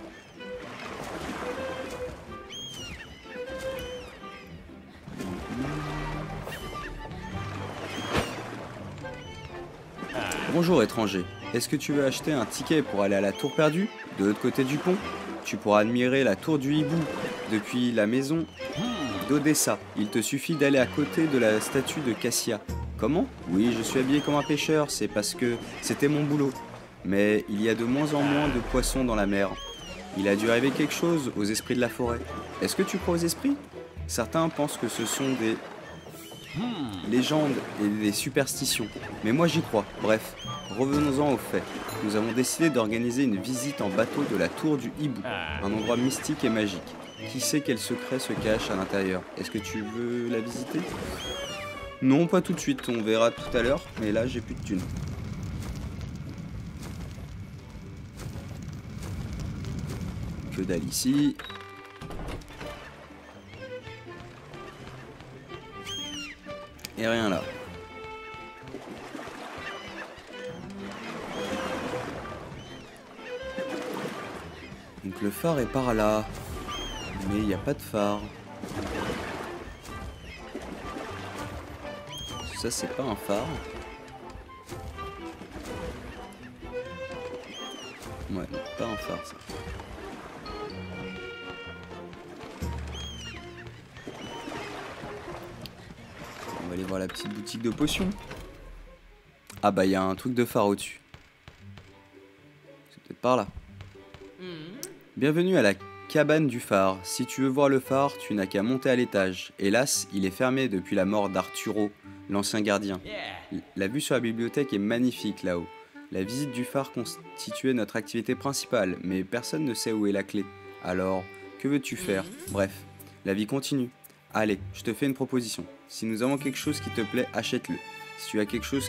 Bonjour étranger, est-ce que tu veux acheter un ticket pour aller à la tour perdue, de l'autre côté du pont? Tu pourras admirer la tour du hibou depuis la maison d'Odessa. Il te suffit d'aller à côté de la statue de Cassia. Comment? Oui, je suis habillé comme un pêcheur, c'est parce que c'était mon boulot. Mais il y a de moins en moins de poissons dans la mer. Il a dû arriver quelque chose aux esprits de la forêt. Est-ce que tu crois aux esprits? Certains pensent que ce sont des légendes et des superstitions. Mais moi j'y crois. Bref, revenons-en aux faits. Nous avons décidé d'organiser une visite en bateau de la tour du hibou. Un endroit mystique et magique. Qui sait quel secret se cache à l'intérieur? Est-ce que tu veux la visiter? Non, pas tout de suite. On verra tout à l'heure. Mais là, j'ai plus de thunes. Que dalle ici. Et rien là. Donc le phare est par là. Mais il n'y a pas de phare. Ça, c'est pas un phare. Ouais, non, pas un phare ça. On va aller voir la petite boutique de potions. Ah bah il y a un truc de phare au-dessus. C'est peut-être par là. Bienvenue à la cabane du phare. Si tu veux voir le phare, tu n'as qu'à monter à l'étage. Hélas, il est fermé depuis la mort d'Arturo, l'ancien gardien. La vue sur la bibliothèque est magnifique là-haut. La visite du phare constituait notre activité principale, mais personne ne sait où est la clé. Alors, que veux-tu faire? Bref, la vie continue. Allez, je te fais une proposition. Si nous avons quelque chose qui te plaît, achète-le. Si tu as quelque chose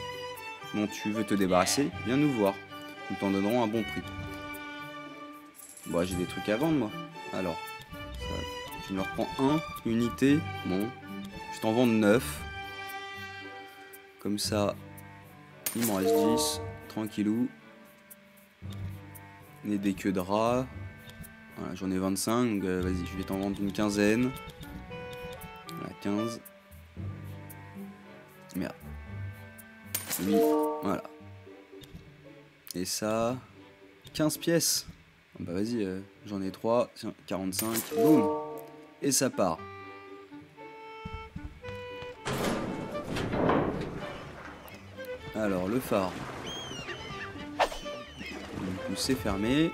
dont tu veux te débarrasser, viens nous voir. Nous t'en donnerons un bon prix. Bon, j'ai des trucs à vendre, moi. Alors, je me reprends un, unité. Bon, je t'en vends 9. Comme ça, il m'en reste 10. Tranquillou. Et des queues de rats. Voilà, j'en ai 25, donc vas-y, je vais t'en vendre une quinzaine. Voilà, 15. Merde. Oui, voilà. Et ça, 15 pièces. Bah vas-y, j'en ai 3, tiens, 45, boum. Et ça part. Alors, le phare. Du coup, c'est fermé.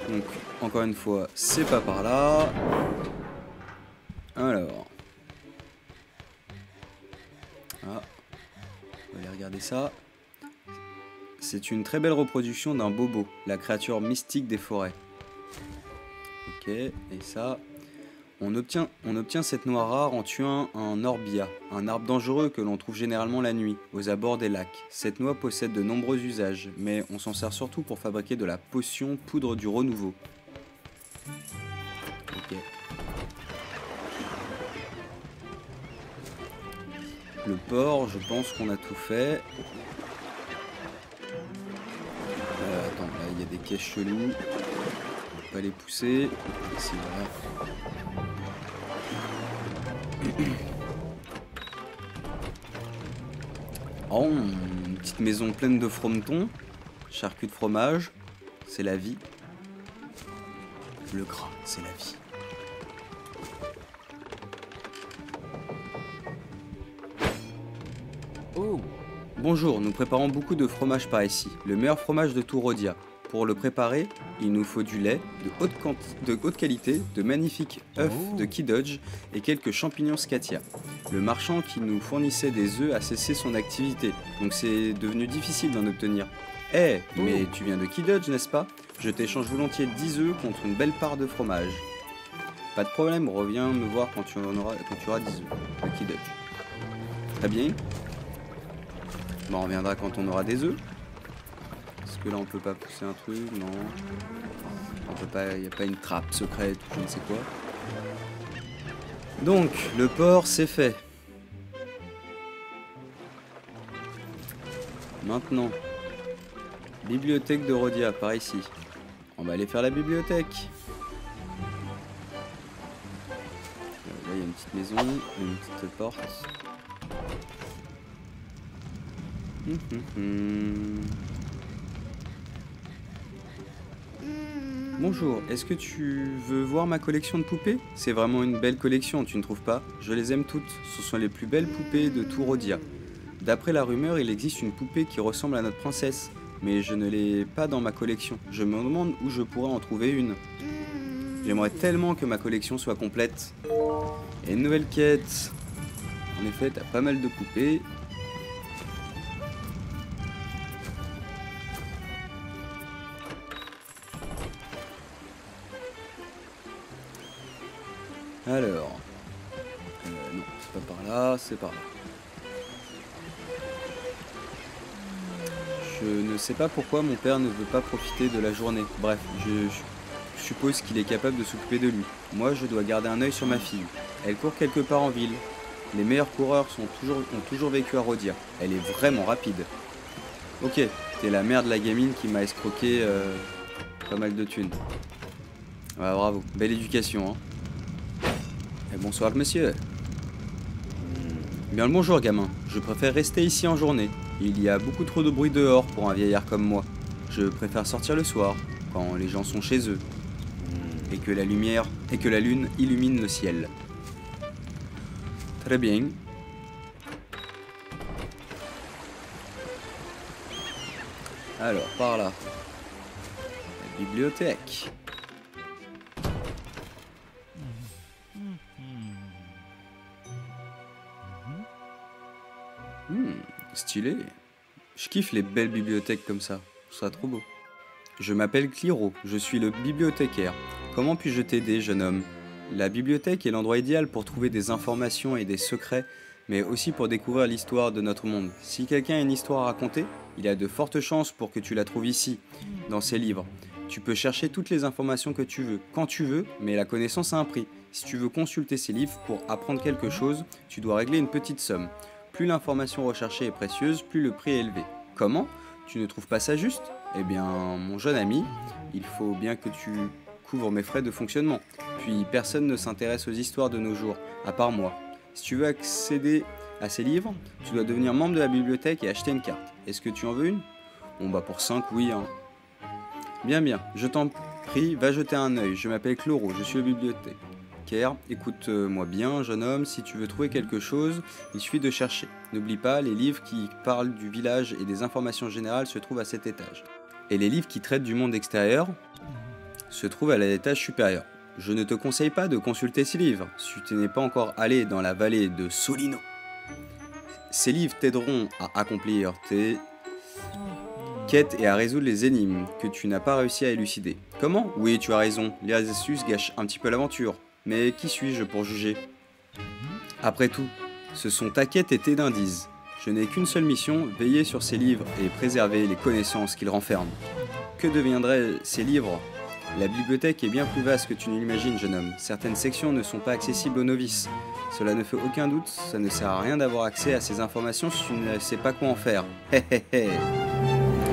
Donc, encore une fois, c'est pas par là. Alors. Ah. On va aller regarder ça. C'est une très belle reproduction d'un bobo, la créature mystique des forêts. Ok, et ça. On obtient cette noix rare en tuant un orbia, un arbre dangereux que l'on trouve généralement la nuit, aux abords des lacs. Cette noix possède de nombreux usages, mais on s'en sert surtout pour fabriquer de la potion poudre du renouveau. Ok. Le porc, je pense qu'on a tout fait. Attends, là il y a des caisses cheloues. On va pas les pousser. Ici, voilà. Oh, une petite maison pleine de fromentons, charcuts de fromage, c'est la vie. Le gras, c'est la vie. Oh. Bonjour, nous préparons beaucoup de fromage par ici, le meilleur fromage de tout Rhodia. Pour le préparer, il nous faut du lait de haute qualité, de magnifiques œufs de Kidodge et quelques champignons scatia. Le marchand qui nous fournissait des œufs a cessé son activité, donc c'est devenu difficile d'en obtenir. Eh, mais tu viens de Kidodge, n'est-ce pas? Je t'échange volontiers 10 œufs contre une belle part de fromage. Pas de problème, reviens me voir quand tu auras 10 œufs de Kidodge. Très bien. Bon, on reviendra quand on aura des œufs. Est-ce que là on peut pas pousser un truc? Non. On peut pas, y a pas une trappe secrète ou je ne sais quoi. Donc, le porc c'est fait. Maintenant, bibliothèque de Rhodia, par ici. On va aller faire la bibliothèque. Là il y a une petite maison, une petite porte. Bonjour, est-ce que tu veux voir ma collection de poupées? C'est vraiment une belle collection, tu ne trouves pas? Je les aime toutes, ce sont les plus belles poupées de tout Rhodia. D'après la rumeur, il existe une poupée qui ressemble à notre princesse, mais je ne l'ai pas dans ma collection. Je me demande où je pourrais en trouver une. J'aimerais tellement que ma collection soit complète. Et une nouvelle quête. En effet, t'as pas mal de poupées. Alors, non, c'est pas par là, c'est par là. Je ne sais pas pourquoi mon père ne veut pas profiter de la journée. Bref, je suppose qu'il est capable de s'occuper de lui. Moi, je dois garder un œil sur ma fille. Elle court quelque part en ville. Les meilleurs coureurs ont toujours vécu à Rhodia. Elle est vraiment rapide. Ok, t'es la mère de la gamine qui m'a escroqué pas mal de thunes. Ouais, bravo, belle éducation, hein. Et bonsoir monsieur. Bien le bonjour gamin, je préfère rester ici en journée. Il y a beaucoup trop de bruit dehors pour un vieillard comme moi. Je préfère sortir le soir, quand les gens sont chez eux. Et que la lune illumine le ciel. Très bien. Alors, par là. La bibliothèque. Stylé. Je kiffe les belles bibliothèques comme ça. Ça trop beau. Je m'appelle Cliro, je suis le bibliothécaire. Comment puis-je t'aider, jeune homme? La bibliothèque est l'endroit idéal pour trouver des informations et des secrets, mais aussi pour découvrir l'histoire de notre monde. Si quelqu'un a une histoire à raconter, il y a de fortes chances pour que tu la trouves ici, dans ces livres. Tu peux chercher toutes les informations que tu veux, quand tu veux, mais la connaissance a un prix. Si tu veux consulter ces livres pour apprendre quelque chose, tu dois régler une petite somme. Plus l'information recherchée est précieuse, plus le prix est élevé. Comment? Tu ne trouves pas ça juste? Eh bien, mon jeune ami, il faut bien que tu couvres mes frais de fonctionnement. Puis personne ne s'intéresse aux histoires de nos jours, à part moi. Si tu veux accéder à ces livres, tu dois devenir membre de la bibliothèque et acheter une carte. Est-ce que tu en veux une? Bon bah pour 5, oui hein. Bien, je t'en prie, va jeter un œil. Je m'appelle Cloro, je suis le bibliothécaire. Écoute-moi bien, jeune homme, si tu veux trouver quelque chose, il suffit de chercher. N'oublie pas, les livres qui parlent du village et des informations générales se trouvent à cet étage. Et les livres qui traitent du monde extérieur se trouvent à l'étage supérieur. Je ne te conseille pas de consulter ces livres, si tu n'es pas encore allé dans la vallée de Solino. Ces livres t'aideront à accomplir tes quêtes et à résoudre les énigmes que tu n'as pas réussi à élucider. Comment? Oui, tu as raison, les astuces gâchent un petit peu l'aventure. Mais qui suis-je pour juger? Après tout, ce sont ta quête et tes indices. Je n'ai qu'une seule mission, veiller sur ces livres et préserver les connaissances qu'ils renferment. Que deviendraient ces livres? La bibliothèque est bien plus vaste que tu ne l'imagines, jeune homme. Certaines sections ne sont pas accessibles aux novices. Cela ne fait aucun doute, ça ne sert à rien d'avoir accès à ces informations si tu ne sais pas quoi en faire.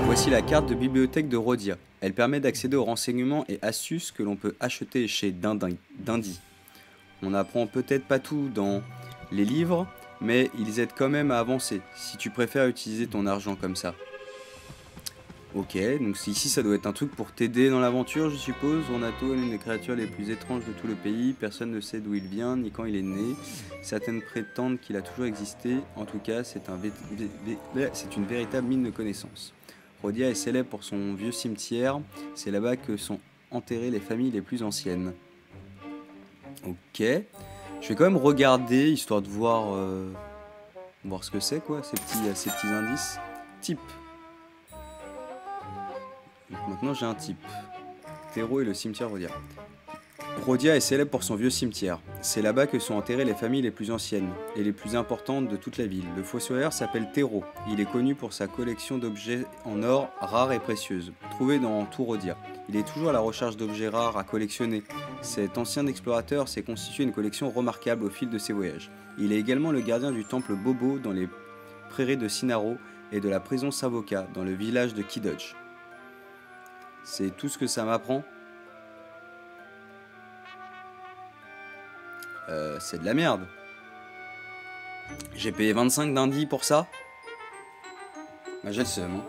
Voici la carte de bibliothèque de Rhodia. Elle permet d'accéder aux renseignements et astuces que l'on peut acheter chez Dindi. On n'apprend peut-être pas tout dans les livres, mais ils aident quand même à avancer, si tu préfères utiliser ton argent comme ça. Ok, donc ici ça doit être un truc pour t'aider dans l'aventure, je suppose. Ornato est l'une des créatures les plus étranges de tout le pays. Personne ne sait d'où il vient, ni quand il est né. Certaines prétendent qu'il a toujours existé. En tout cas, c'est une véritable mine de connaissances. Rhodia est célèbre pour son vieux cimetière. C'est là-bas que sont enterrées les familles les plus anciennes. Ok. Je vais quand même regarder, histoire de voir ce que c'est, quoi, ces petits indices. Type. Donc maintenant j'ai un type. Terreau et le cimetière Rhodia. Rhodia est célèbre pour son vieux cimetière. C'est là-bas que sont enterrées les familles les plus anciennes et les plus importantes de toute la ville. Le fossoyeur s'appelle Terreau. Il est connu pour sa collection d'objets en or rares et précieuses, trouvés dans tout Rhodia. Il est toujours à la recherche d'objets rares à collectionner. Cet ancien explorateur s'est constitué une collection remarquable au fil de ses voyages. Il est également le gardien du temple Bobo dans les prairies de Sinaro et de la prison Savoca dans le village de Kidodge. C'est tout ce que ça m'apprend. C'est de la merde. J'ai payé 25 d'Indy pour ça. Bah, j'ai le seum.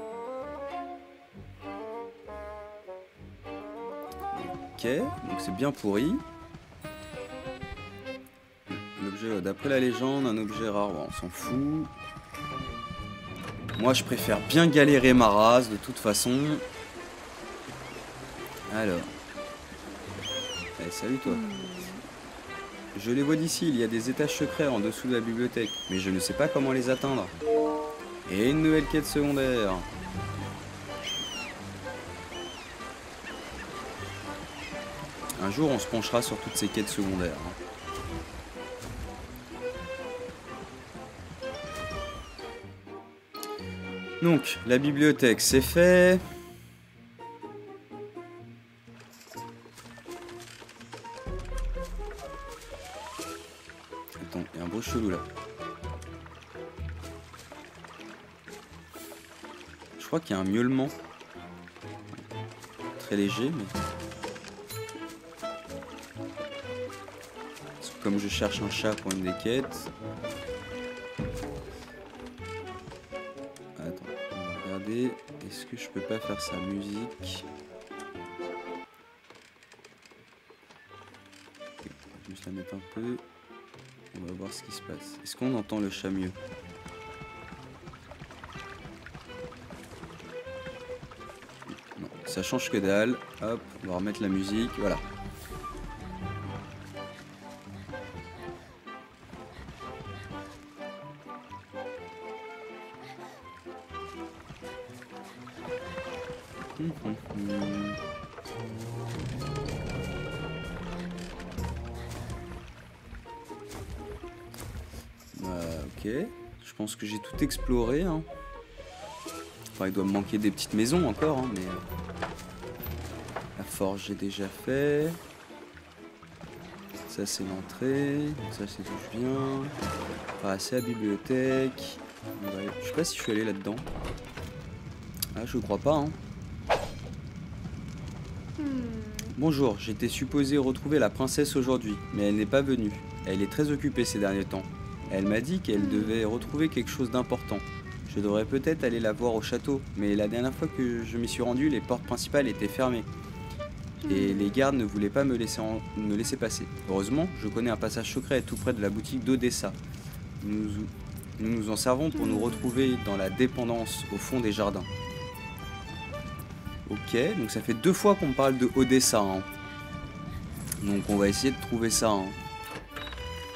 Ok, donc c'est bien pourri. L'objet, d'après la légende, un objet rare, bon, on s'en fout. Moi je préfère bien galérer ma race de toute façon. Alors. Allez, salut toi. Je les vois d'ici, il y a des étages secrets en dessous de la bibliothèque, mais je ne sais pas comment les atteindre. Et une nouvelle quête secondaire. Un jour, on se penchera sur toutes ces quêtes secondaires. Donc, la bibliothèque, c'est fait. Attends, il y a un beau chelou là. Je crois qu'il y a un miaulement. Très léger, mais... Comme je cherche un chat pour une des quêtes... Attends, on va regarder. Est-ce que je peux pas faire sa musique? Okay, on va juste la mettre un peu. On va voir ce qui se passe. Est-ce qu'on entend le chat mieux? Non, ça change que dalle. Hop, on va remettre la musique. Voilà. Ok, je pense que j'ai tout exploré. Hein. Enfin, il doit me manquer des petites maisons encore, hein, mais... La forge, j'ai déjà fait. Ça, c'est l'entrée. Ça, c'est d'où je viens. Passer à la bibliothèque. Ouais, je sais pas si je suis allé là-dedans. Ah, je crois pas, hein. Bonjour, j'étais supposé retrouver la princesse aujourd'hui, mais elle n'est pas venue. Elle est très occupée ces derniers temps. Elle m'a dit qu'elle devait retrouver quelque chose d'important. Je devrais peut-être aller la voir au château, mais la dernière fois que je m'y suis rendu, les portes principales étaient fermées. Et les gardes ne voulaient pas me laisser passer. Heureusement, je connais un passage secret tout près de la boutique d'Odessa. Nous nous en servons pour nous retrouver dans la dépendance au fond des jardins. Ok, donc ça fait 2 fois qu'on me parle de Odessa. Hein. Donc on va essayer de trouver ça. Hein.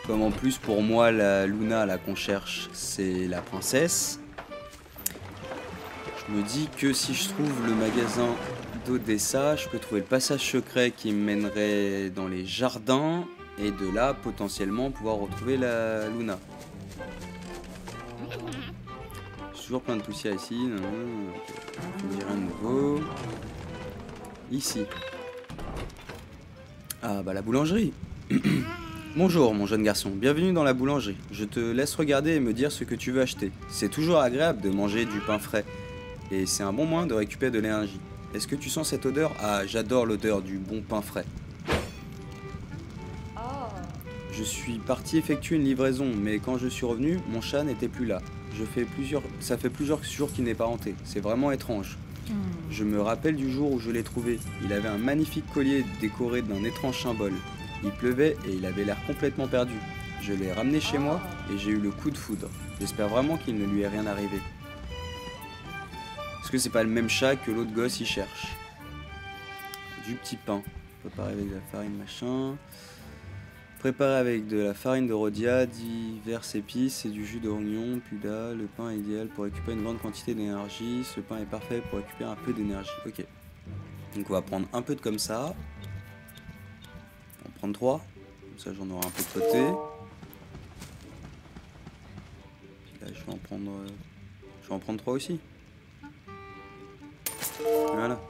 Comme en plus pour moi la Luna là qu'on cherche c'est la princesse. Je me dis que si je trouve le magasin d'Odessa, je peux trouver le passage secret qui me mènerait dans les jardins. Et de là potentiellement pouvoir retrouver la Luna. Toujours plein de poussière ici. Je dis rien de nouveau. Ici. Ah bah la boulangerie. Bonjour mon jeune garçon, bienvenue dans la boulangerie. Je te laisse regarder et me dire ce que tu veux acheter. C'est toujours agréable de manger du pain frais. Et c'est un bon moyen de récupérer de l'énergie. Est-ce que tu sens cette odeur? Ah, j'adore l'odeur du bon pain frais. Je suis parti effectuer une livraison, mais quand je suis revenu, mon chat n'était plus là. Ça fait plusieurs jours qu'il n'est pas rentré. C'est vraiment étrange. Je me rappelle du jour où je l'ai trouvé. Il avait un magnifique collier décoré d'un étrange symbole. Il pleuvait et il avait l'air complètement perdu. Je l'ai ramené chez moi et j'ai eu le coup de foudre. J'espère vraiment qu'il ne lui est rien arrivé. Est-ce que c'est pas le même chat que l'autre gosse y cherche? Du petit pain. Préparé avec de la farine machin. Préparé avec de la farine de rhodia, diverses épices et du jus d'oignon, puda. Le pain est idéal pour récupérer une grande quantité d'énergie. Ce pain est parfait pour récupérer un peu d'énergie. Ok. Donc on va prendre un peu de comme ça. On va prendre 3. Comme ça j'en aurai un peu de côté. Puis là je vais en prendre 3 aussi. Voilà.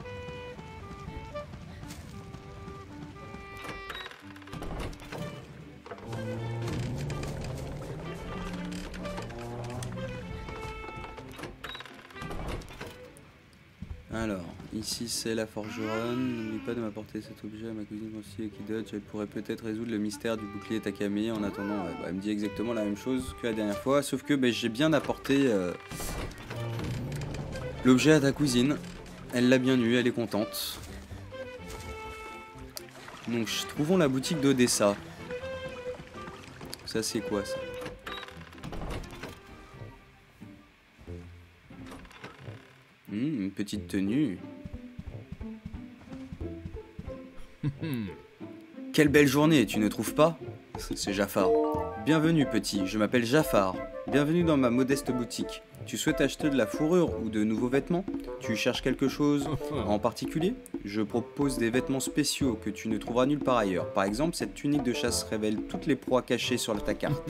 Alors, ici c'est la forgeronne. N'oublie pas de m'apporter cet objet à ma cousine aussi qui dote. Elle pourrait peut-être résoudre le mystère du bouclier Takame. En attendant, elle me dit exactement la même chose que la dernière fois. Sauf que j'ai bien apporté l'objet à ta cousine. Elle l'a bien eu, elle est contente. Donc, trouvons la boutique d'Odessa. Ça, c'est quoi ça? Une petite tenue. Quelle belle journée, tu ne trouves pas? C'est Jafar. Bienvenue petit, je m'appelle Jafar. Bienvenue dans ma modeste boutique. Tu souhaites acheter de la fourrure ou de nouveaux vêtements? Tu cherches quelque chose en particulier? Je propose des vêtements spéciaux que tu ne trouveras nulle part ailleurs. Par exemple, cette tunique de chasse révèle toutes les proies cachées sur ta carte.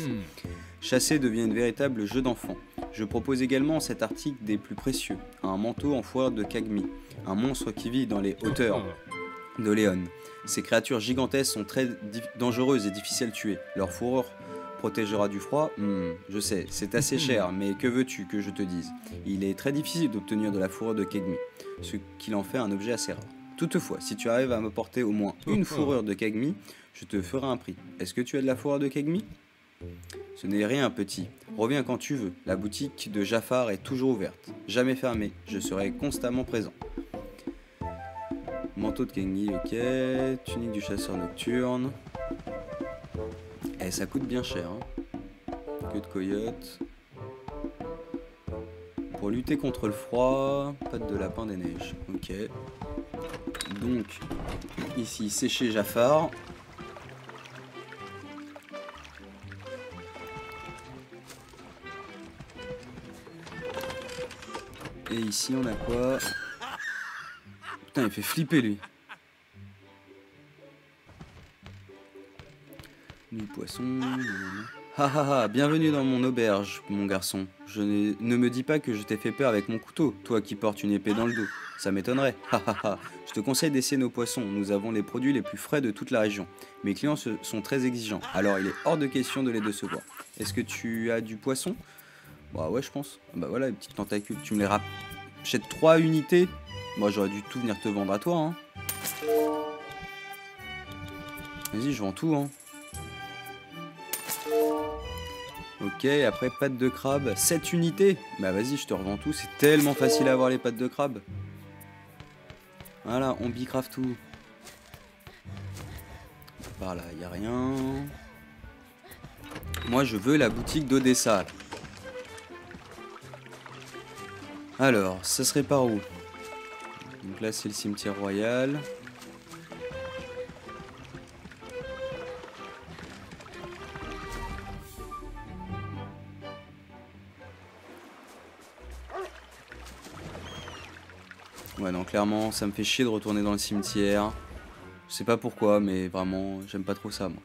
Chasser devient un véritable jeu d'enfant. Je propose également cet article des plus précieux, un manteau en fourrure de Kagmi, un monstre qui vit dans les hauteurs de Léon. Ces créatures gigantesques sont très dangereuses et difficiles à tuer. Leur fourrure protégera du froid. Je sais, c'est assez cher, mais que veux-tu que je te dise? Il est très difficile d'obtenir de la fourrure de Kagmi, ce qui en fait un objet assez rare. Toutefois, si tu arrives à m'apporter au moins une fourrure de Kagmi, je te ferai un prix. Est-ce que tu as de la fourrure de Kagmi? Ce n'est rien, petit. Reviens quand tu veux. La boutique de Jafar est toujours ouverte. Jamais fermée. Je serai constamment présent. Manteau de Kagmi, ok. Tunique du chasseur nocturne. Eh, ça coûte bien cher. Hein. Queue de coyote. Pour lutter contre le froid, patte de lapin des neiges. Ok. Donc, ici, c'est chez Jafar. Et ici, on a quoi? Putain, il fait flipper lui. Du poisson. Ha ha ha, bienvenue dans mon auberge, mon garçon. Ne me dis pas que je t'ai fait peur avec mon couteau, toi qui portes une épée dans le dos. Ça m'étonnerait. Ha ha ha. Je te conseille d'essayer nos poissons. Nous avons les produits les plus frais de toute la région. Mes clients sont très exigeants, alors il est hors de question de les décevoir. Est-ce que tu as du poisson? Bah ouais, je pense. Bah voilà, les petites tentacules. Tu me les rachètes 3 unités. Moi, j'aurais dû tout venir te vendre à toi, hein. Vas-y, je vends tout, hein. Ok, après pâtes de crabe, 7 unités. Bah vas-y, je te revends tout, c'est tellement facile à avoir les pâtes de crabe. Voilà, on bicraft tout. Par là, y a rien. Moi, je veux la boutique d'Odessa. Alors, ça serait par où? Donc là, c'est le cimetière royal. Ouais, non, clairement, ça me fait chier de retourner dans le cimetière. Je sais pas pourquoi, mais vraiment, j'aime pas trop ça, moi.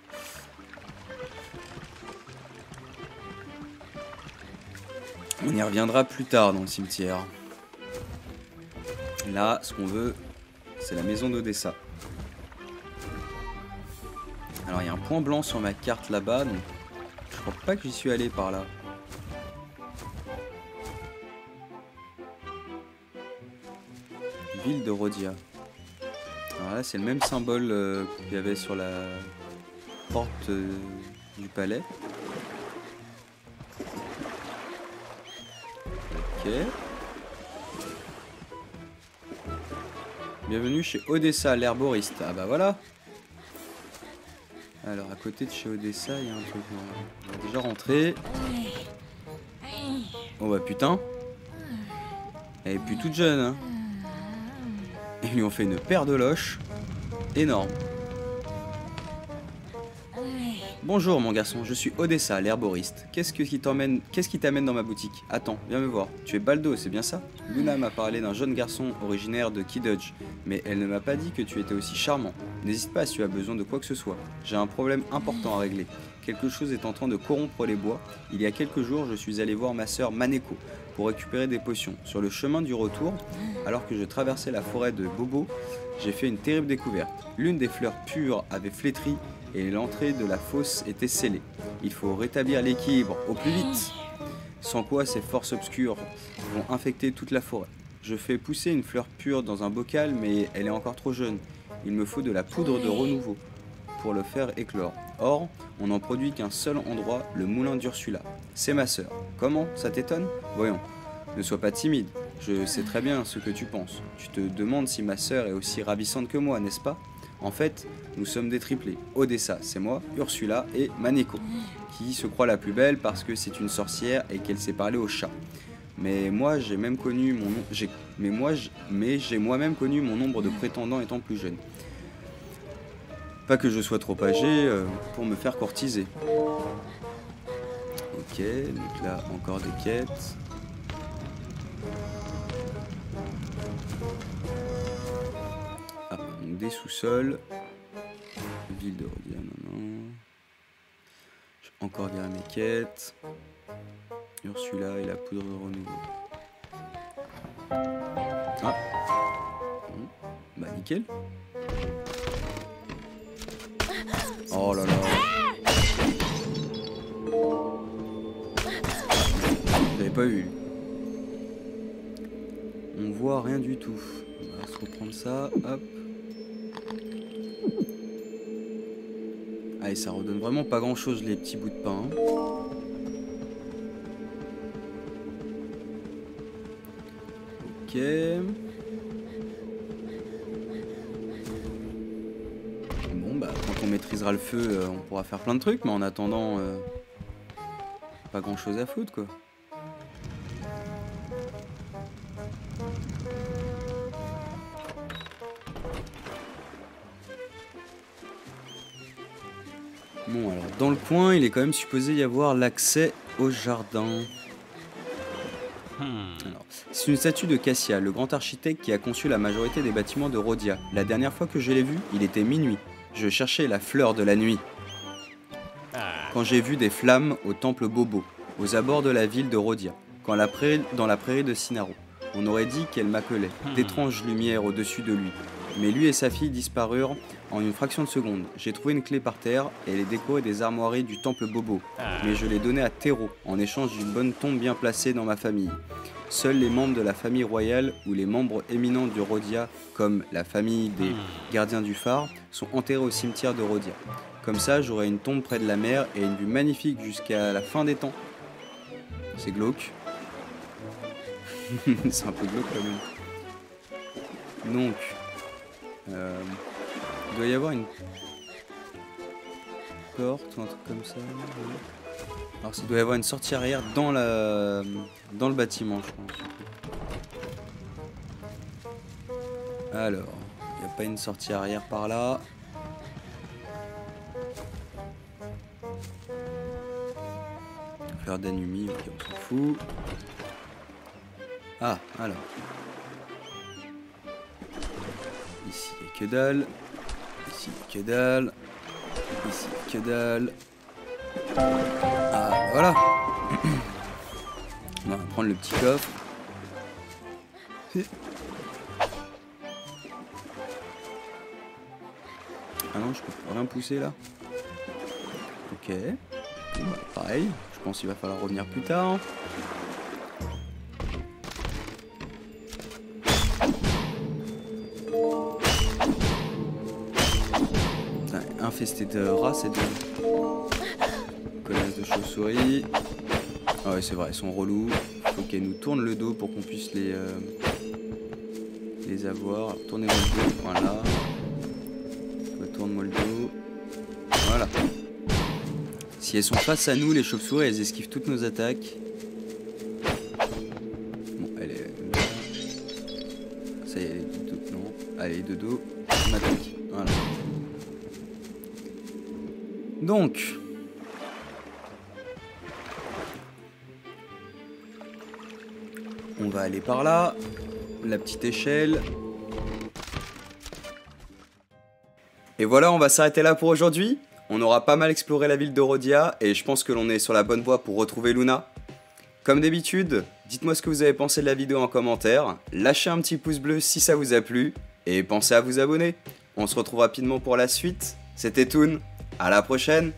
On y reviendra plus tard dans le cimetière. Là, ce qu'on veut, c'est la maison d'Odessa. Alors, il y a un point blanc sur ma carte là-bas, donc je crois pas que j'y suis allé par là. Ville de Rhodia. Alors là, c'est le même symbole qu'il y avait sur la porte du palais. Ok. Bienvenue chez Odessa, l'herboriste. Ah bah voilà. Alors, à côté de chez Odessa, il y a un truc. On va déjà rentrer. Oh bah putain. Elle est plus toute jeune, hein. Ils lui ont fait une paire de loches. Énorme. Bonjour mon garçon, je suis Odessa, l'herboriste. Qu'est-ce qui t'amène dans ma boutique? Attends, viens me voir. Tu es Baldo, c'est bien ça? Luna m'a parlé d'un jeune garçon originaire de Kidodge, mais elle ne m'a pas dit que tu étais aussi charmant. N'hésite pas si tu as besoin de quoi que ce soit. J'ai un problème important à régler. Quelque chose est en train de corrompre les bois. Il y a quelques jours, je suis allé voir ma sœur Maneko pour récupérer des potions. Sur le chemin du retour, alors que je traversais la forêt de Bobo, j'ai fait une terrible découverte. L'une des fleurs pures avait flétri et l'entrée de la fosse était scellée. Il faut rétablir l'équilibre au plus vite, sans quoi ces forces obscures vont infecter toute la forêt. Je fais pousser une fleur pure dans un bocal, mais elle est encore trop jeune. Il me faut de la poudre de renouveau pour le faire éclore. Or, on n'en produit qu'un seul endroit, le moulin d'Ursula. C'est ma sœur. Comment? Ça t'étonne? Voyons, ne sois pas timide. Je sais très bien ce que tu penses. Tu te demandes si ma sœur est aussi ravissante que moi, n'est-ce pas? En fait, nous sommes des triplés. Odessa, c'est moi, Ursula et Maneko, qui se croit la plus belle parce que c'est une sorcière et qu'elle sait parler au chat. Mais moi, j'ai même connu j'ai moi-même connu mon nombre de prétendants étant plus jeune. Pas que je sois trop âgé pour me faire courtiser. Ok, donc là, encore des quêtes. Ah, donc des sous-sols. Ville de Rhodia, non. Je vais encore regarder mes quêtes. Ursula et la poudre de renouveau. Ah. Bah nickel. Oh là là. J'avais pas vu. On voit rien du tout. On va se reprendre ça. Hop. Allez, ça redonne vraiment pas grand chose les petits bouts de pain. Ok. Bon bah quand on maîtrisera le feu, on pourra faire plein de trucs, mais en attendant, pas grand chose à foutre quoi. Bon alors dans le coin il est quand même supposé y avoir l'accès au jardin. Alors, c'est une statue de Cassia, le grand architecte qui a conçu la majorité des bâtiments de Rhodia. La dernière fois que je l'ai vu, il était minuit. Je cherchais la fleur de la nuit. Quand j'ai vu des flammes au temple Bobo, aux abords de la ville de Rhodia, dans la prairie de Sinaro. On aurait dit qu'elle m'appelait, d'étranges lumières au-dessus de lui. Mais lui et sa fille disparurent en une fraction de seconde. J'ai trouvé une clé par terre et les décorés des armoiries du temple Bobo. Mais je l'ai donnée à Tero en échange d'une bonne tombe bien placée dans ma famille. Seuls les membres de la famille royale ou les membres éminents du Rhodia, comme la famille des gardiens du phare, sont enterrés au cimetière de Rhodia. Comme ça, j'aurai une tombe près de la mer et une vue magnifique jusqu'à la fin des temps. C'est glauque. C'est un peu glauque quand même. Donc, il doit y avoir une porte ou un truc comme ça. Alors, il doit y avoir une sortie arrière dans le bâtiment, je pense. Alors, il n'y a pas une sortie arrière par là. Fleur d'anumie, ok, on s'en fout. Ah, alors. Ici, il n'y a que dalle. Ici, il n'y a que dalle. Ici, il n'y a que dalle. Ah, voilà. On va prendre le petit coffre. Ah non, je peux rien pousser là. Ok. Bon, bah, pareil, je pense qu'il va falloir revenir plus tard. Putain, infesté de rats, c'est de connasse de chauve-souris. Ah ouais, c'est vrai, ils sont relous. Faut qu'elles nous tournent le dos pour qu'on puisse les avoir. Alors, tournez-moi le dos, voilà. Tourne-moi le dos. Voilà. Si elles sont face à nous, les chauves-souris, elles esquivent toutes nos attaques. Bon, elle est là. Ça y est, elle est de dos. Non. Allez, de dos. On attaque. Voilà. Donc. On va aller par là. La petite échelle. Et voilà, on va s'arrêter là pour aujourd'hui. On aura pas mal exploré la ville de Rhodia et je pense que l'on est sur la bonne voie pour retrouver Luna. Comme d'habitude, dites-moi ce que vous avez pensé de la vidéo en commentaire, lâchez un petit pouce bleu si ça vous a plu et pensez à vous abonner. On se retrouve rapidement pour la suite. C'était Toon, à la prochaine.